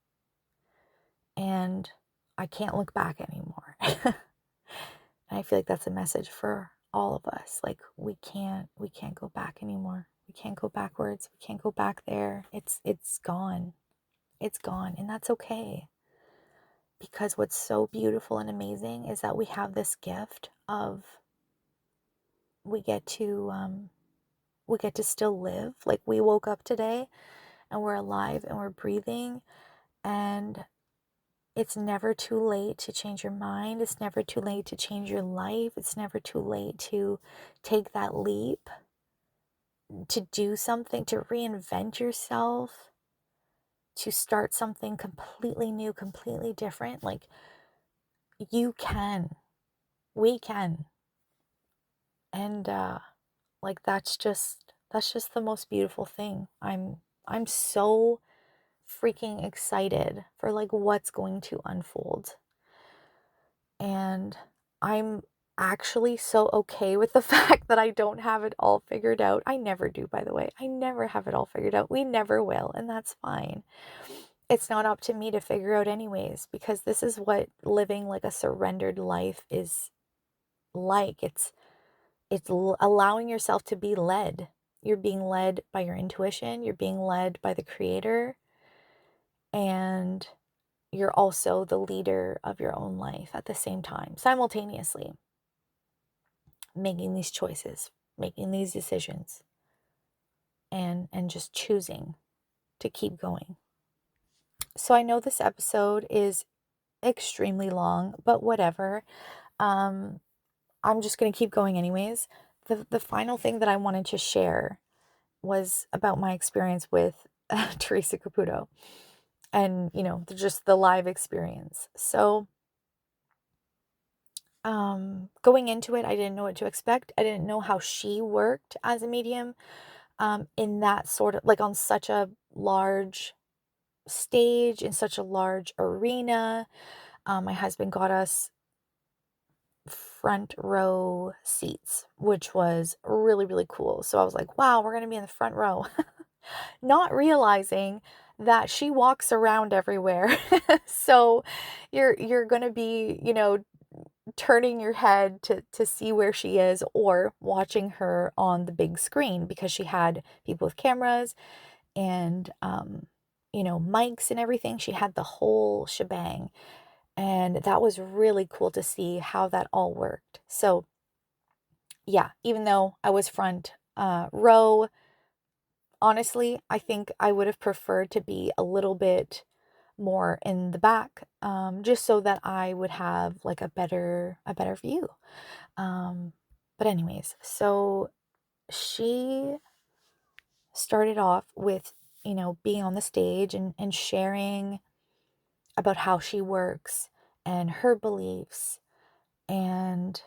And I can't look back anymore. And I feel like that's a message for all of us. Like we can't go back anymore. We can't go backwards. We can't go back there. It's gone. It's gone, and that's okay. Because what's so beautiful and amazing is that we have this gift of we get to still live. Like, we woke up today and we're alive and we're breathing, and it's never too late to change your mind. It's never too late to change your life. It's never too late to take that leap, to do something, to reinvent yourself, to start something completely new, completely different. Like, you can, we can. And like, that's just the most beautiful thing. I'm so freaking excited for like what's going to unfold. And I'm actually so okay with the fact that I don't have it all figured out. I never do, by the way. I never have it all figured out. We never will, and that's fine. It's not up to me to figure out anyways, because this is what living like a surrendered life is like. It's allowing yourself to be led. You're being led by your intuition, you're being led by the creator, and you're also the leader of your own life at the same time, simultaneously making these choices, making these decisions, and just choosing to keep going. So I know this episode is extremely long, but whatever. I'm just going to keep going anyways. The final thing that I wanted to share was about my experience with Theresa Caputo, and just the live experience. So going into it, I didn't know what to expect. I didn't know how she worked as a medium, in that sort of, like, on such a large stage, in such a large arena. My husband got us front row seats, which was really, really cool. So I was like, wow, we're going to be in the front row. Not realizing that she walks around everywhere. So you're going to be, turning your head to see where she is, or watching her on the big screen, because she had people with cameras and mics and everything. She had the whole shebang, and that was really cool to see how that all worked. So yeah, even though I was front row, honestly, I think I would have preferred to be a little bit more in the back, just so that I would have like a better view. But anyways, so she started off with, being on the stage and sharing about how she works and her beliefs. And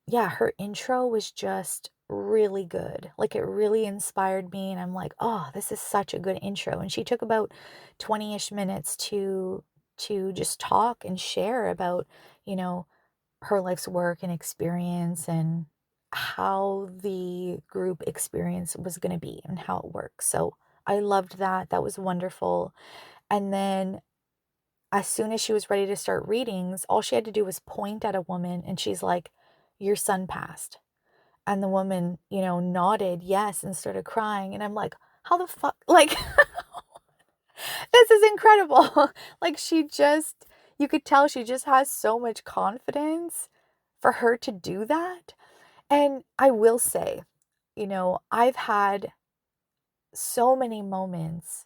yeah, her intro was just really good. Like, it really inspired me, and I'm like, oh, this is such a good intro. And she took about 20-ish minutes to just talk and share about, her life's work and experience, and how the group experience was going to be and how it works. So I loved that. That was wonderful. And then as soon as she was ready to start readings, all she had to do was point at a woman, and she's like, your son passed. And the woman, nodded yes and started crying. And I'm like, how the fuck? Like, this is incredible. Like, you could tell she just has so much confidence for her to do that. And I will say, I've had so many moments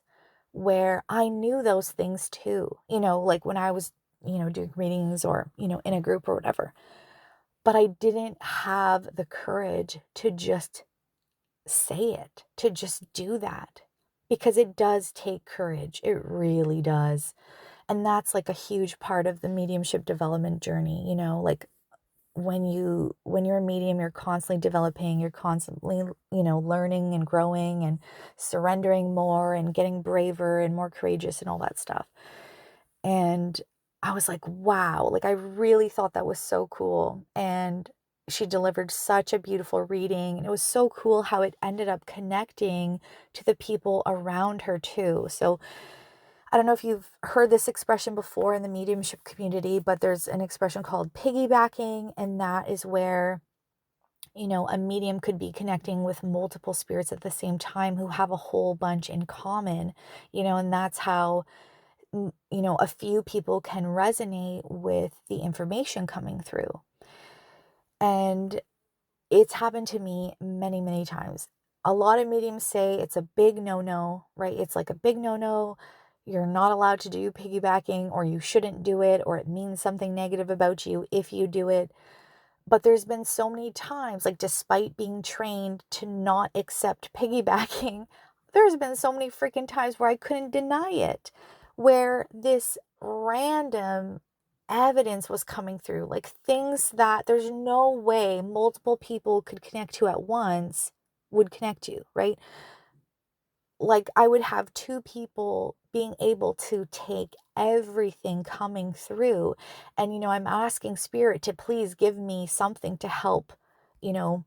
where I knew those things too, like when I was, doing readings, or, in a group or whatever. But I didn't have the courage to just say it, to just do that, because it does take courage. It really does. And that's like a huge part of the mediumship development journey, like when you're a medium, you're constantly developing, you're constantly, learning and growing and surrendering more and getting braver and more courageous and all that stuff. And I was like, wow, like, I really thought that was so cool. And she delivered such a beautiful reading, and it was so cool how it ended up connecting to the people around her too. So I don't know if you've heard this expression before in the mediumship community, but there's an expression called piggybacking, and that is where A medium could be connecting with multiple spirits at the same time who have a whole bunch in common, and that's how, a few people can resonate with the information coming through. And it's happened to me many, many times. A lot of mediums say it's a big no-no, right? It's like a big no-no. You're not allowed to do piggybacking, or you shouldn't do it, or it means something negative about you if you do it. But there's been so many times, like despite being trained to not accept piggybacking, there's been so many freaking times where I couldn't deny it, where this random evidence was coming through, like things that there's no way multiple people could connect to at once would connect to, right? Like I would have two people being able to take everything coming through. And, I'm asking spirit to please give me something to help, you know,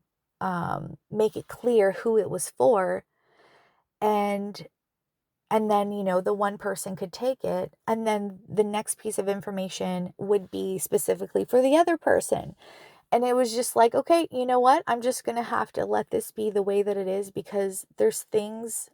make it clear who it was for. And, and then, the one person could take it. And then the next piece of information would be specifically for the other person. And it was just like, okay, you know what? I'm just going to have to let this be the way that it is, because there's things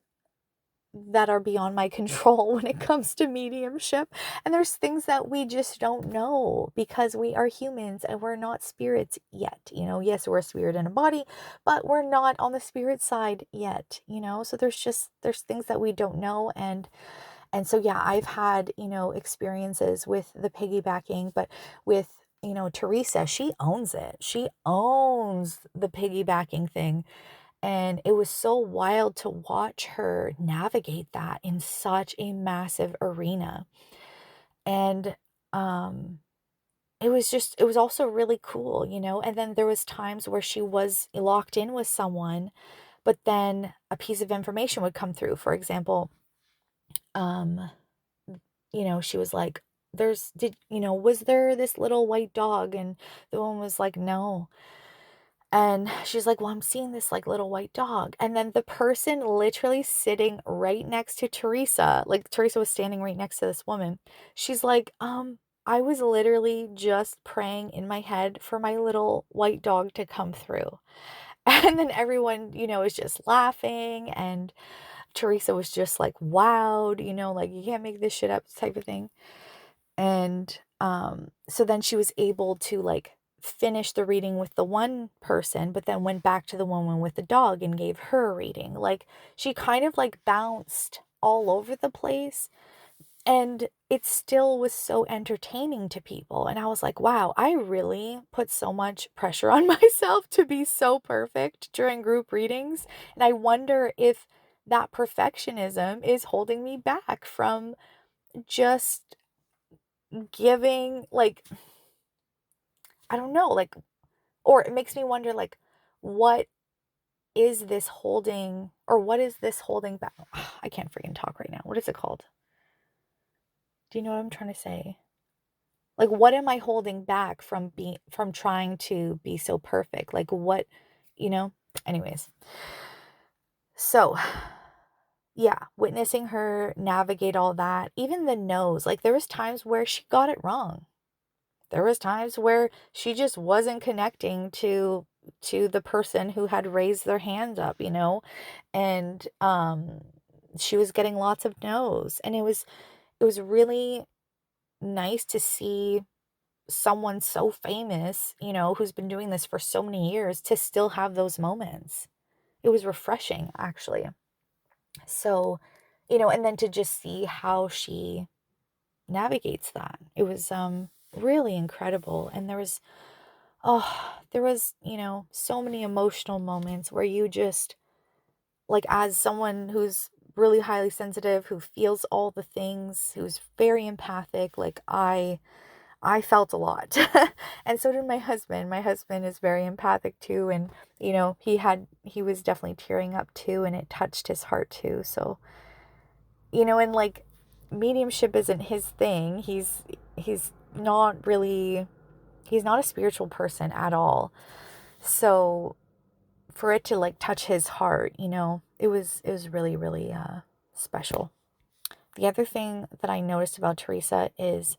that are beyond my control when it comes to mediumship. And there's things that we just don't know because we are humans and we're not spirits yet. Yes, we're a spirit in a body, but we're not on the spirit side yet, so there's things that we don't know. And so, yeah, I've had, experiences with the piggybacking, but with, Theresa, she owns it. She owns the piggybacking thing. And it was so wild to watch her navigate that in such a massive arena. And it was also really cool, And then there was times where she was locked in with someone, but then a piece of information would come through. For example, um, she was like, was there this little white dog? And the one was like, no. And she's like, well, I'm seeing this like little white dog. And then the person literally sitting right next to Theresa, like Theresa was standing right next to this woman. She's like, I was literally just praying in my head for my little white dog to come through. And then everyone, is just laughing. And Theresa was just like, wowed, like you can't make this shit up type of thing. And so then she was able to like finish the reading with the one person, but then went back to the woman with the dog and gave her a reading. Like she kind of like bounced all over the place, and it still was so entertaining to people. And I was like, wow, I really put so much pressure on myself to be so perfect during group readings. And I wonder if that perfectionism is holding me back from just giving, like, I don't know, like, or it makes me wonder, like, what what is this holding back? I can't freaking talk right now. What is it called? Do you know what I'm trying to say? Like, what am I holding back from trying to be so perfect? Like, what, you know? Anyways. So, yeah, witnessing her navigate all that, even the no's, like, there was times where she got it wrong. There was times where she just wasn't connecting to the person who had raised their hand up, and she was getting lots of no's, and it was really nice to see someone so famous, who's been doing this for so many years, to still have those moments. It was refreshing, actually. So, and then to just see how she navigates that. It was really incredible. And there was so many emotional moments where you just, like, as someone who's really highly sensitive, who feels all the things, who's very empathic, like I felt a lot. And so did my husband. My husband is very empathic too, and he was definitely tearing up too, and it touched his heart too. So, and like, mediumship isn't his thing. He's not really, he's not a spiritual person at all. So for it to like touch his heart, it was really, really special. The other thing that I noticed about Theresa is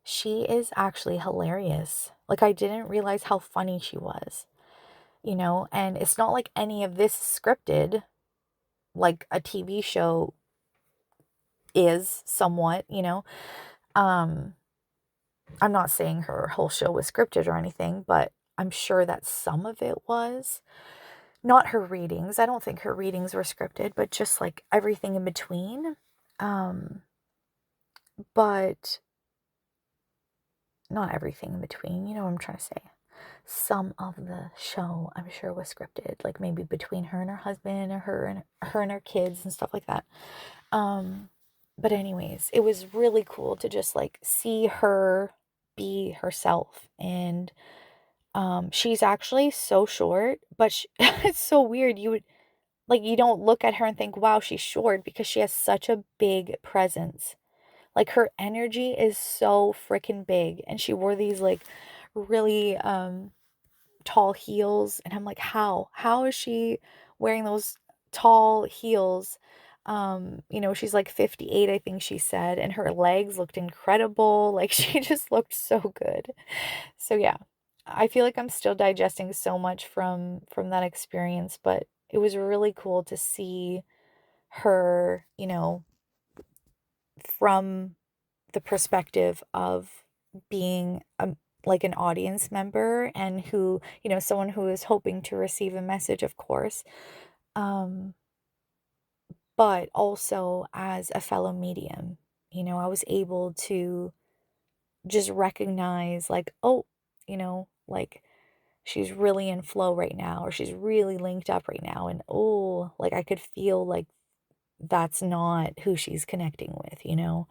she is actually hilarious. Like, I didn't realize how funny she was. and it's not like any of this is scripted, like a TV show is somewhat. Um, I'm not saying her whole show was scripted or anything, but I'm sure that some of it was. Not her readings. I don't think her readings were scripted, but just like everything in between. Um, but not everything in between. You know what I'm trying to say. Some of the show, I'm sure, was scripted, like maybe between her and her husband, or her and her kids and stuff like that. Um, but anyways, it was really cool to just like see her be herself. And she's actually so short, but it's so weird. You don't look at her and think, wow, she's short, because she has such a big presence. Like her energy is so freaking big, and she wore these like really tall heels, and I'm like, how is she wearing those tall heels? She's like 58, I think she said, and her legs looked incredible. Like she just looked so good. So yeah, I feel like I'm still digesting so much from that experience, but it was really cool to see her, from the perspective of being like an audience member, and who, someone who is hoping to receive a message, of course, um, but also as a fellow medium. I was able to just recognize, like, oh, like she's really in flow right now, or she's really linked up right now. And oh, like I could feel like that's not who she's connecting with. You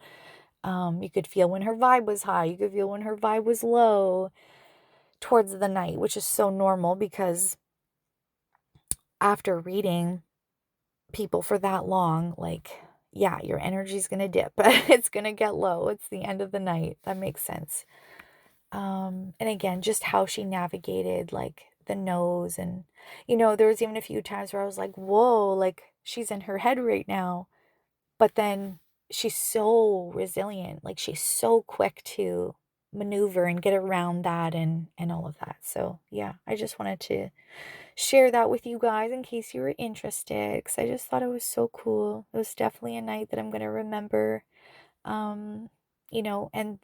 could feel when her vibe was high, you could feel when her vibe was low towards the night, which is so normal because after reading people for that long, like, yeah, your energy's gonna dip. It's gonna get low. It's the end of the night. That makes sense. And again, just how she navigated like the nose, and there was even a few times where I was like, whoa, like she's in her head right now. But then she's so resilient. Like she's so quick to maneuver and get around that, and all of that. So yeah, I just wanted to share that with you guys in case you were interested, because I just thought it was so cool. It was definitely a night that I'm gonna remember. Um, and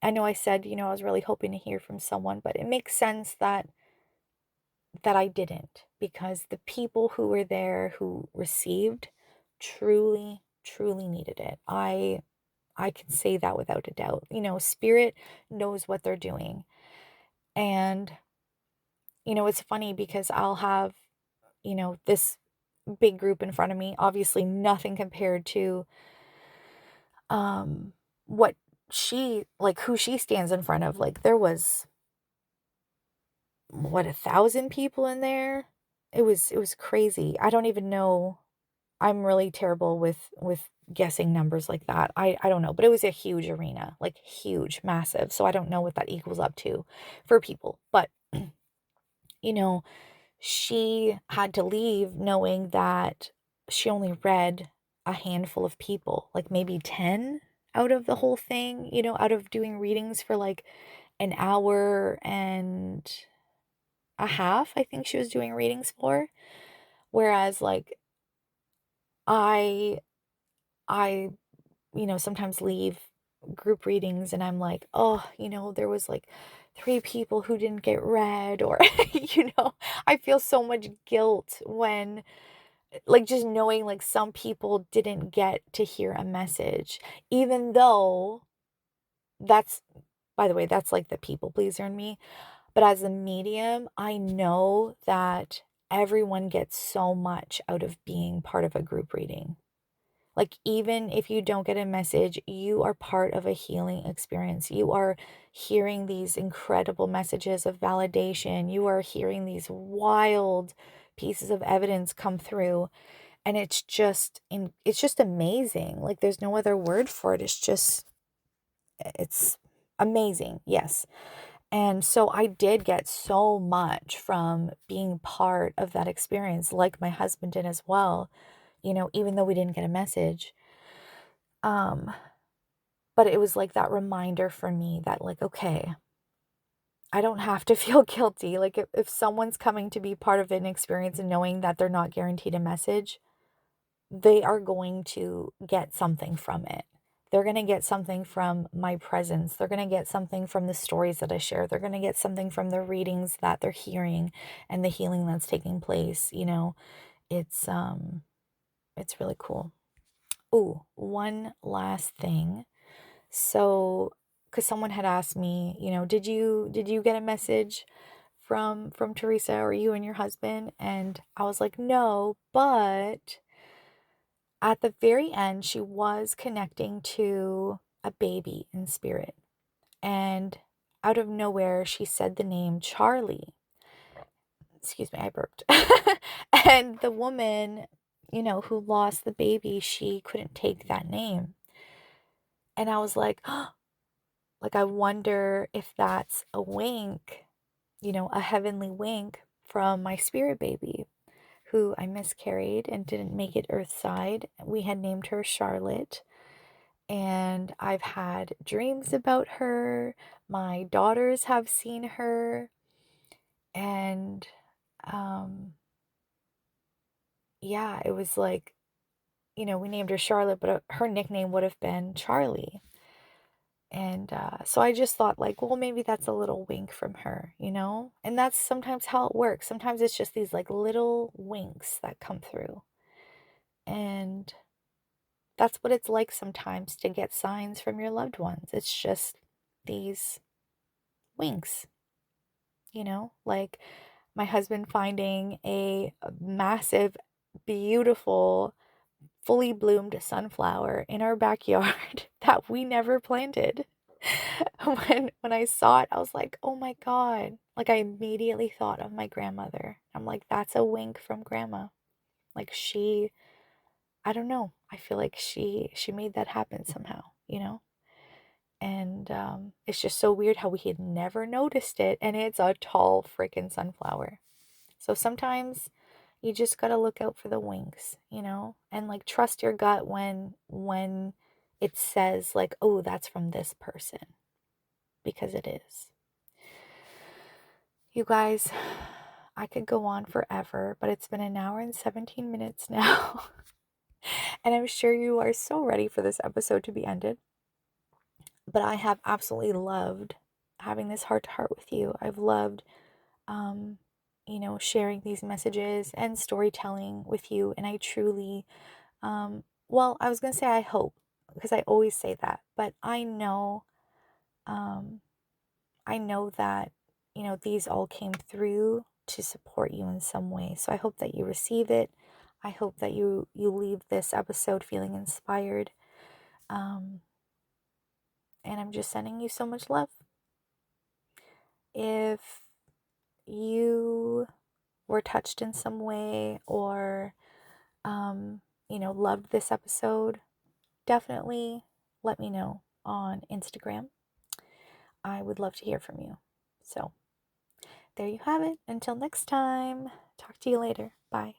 I know I said, I was really hoping to hear from someone, but it makes sense that I didn't, because the people who were there who received truly, truly needed it. I can say that without a doubt. Spirit knows what they're doing. And it's funny because I'll have, this big group in front of me, obviously nothing compared to what who she stands in front of. Like there was, what, 1,000 people in there. It was crazy. I don't even know. I'm really terrible with guessing numbers like that. I don't know, but it was a huge arena, like huge, massive. So I don't know what that equals up to for people. But you know, she had to leave knowing that she only read a handful of people, like maybe 10 out of the whole thing, out of doing readings for like an hour and a half, I think she was doing readings for. Whereas like I I sometimes leave group readings and I'm like, oh, there was like 3 people who didn't get read, or I feel so much guilt when, like, just knowing like some people didn't get to hear a message, even though that's, by the way, that's like the people pleaser in me. But as a medium, I know that everyone gets so much out of being part of a group reading. Like, even if you don't get a message, you are part of a healing experience. You are hearing these incredible messages of validation. You are hearing these wild pieces of evidence come through. And it's just amazing. Like, there's no other word for it. It's amazing. Yes. And so I did get so much from being part of that experience, like my husband did as well, even though we didn't get a message. Um, but it was like that reminder for me that, like, okay, I don't have to feel guilty. Like if someone's coming to be part of an experience and knowing that they're not guaranteed a message, they are going to get something from it. They're going to get something from my presence. They're going to get something from the stories that I share. They're going to get something from the readings that they're hearing and the healing that's taking place. It's it's really cool. Oh, one last thing. So, because someone had asked me, did you get a message from Theresa, or you and your husband? And I was like, no, but at the very end, she was connecting to a baby in spirit. And out of nowhere, she said the name Charlie. Excuse me, I burped. And the woman, who lost the baby, she couldn't take that name. And I was like, oh, like, I wonder if that's a wink, a heavenly wink from my spirit baby, who I miscarried and didn't make it earthside. We had named her Charlotte. And I've had dreams about her. My daughters have seen her. And yeah, it was like, we named her Charlotte, but her nickname would have been Charlie. And so I just thought, like, well, maybe that's a little wink from her, And that's sometimes how it works. Sometimes it's just these like little winks that come through. And that's what it's like sometimes to get signs from your loved ones. It's just these winks, like my husband finding a massive, beautiful, fully bloomed sunflower in our backyard that we never planted. When I saw it, I was like, "Oh my God." Like I immediately thought of my grandmother. I'm like, "That's a wink from grandma." Like I don't know. I feel like she made that happen somehow. And it's just so weird how we had never noticed it, and it's a tall freaking sunflower. So sometimes you just got to look out for the winks, and like trust your gut when it says like, "Oh, that's from this person," because it is. You guys, I could go on forever, but it's been an hour and 17 minutes now. And I'm sure you are so ready for this episode to be ended. But I have absolutely loved having this heart to heart with you. I've loved sharing these messages and storytelling with you. And I truly, well, I was going to say I hope, because I always say that, but um, I know that, these all came through to support you in some way. So I hope that you receive it. I hope that you leave this episode feeling inspired. Um, and I'm just sending you so much love. If you were touched in some way, or loved this episode, definitely let me know on Instagram. I would love to hear from you. So there you have it. Until next time, talk to you later. Bye.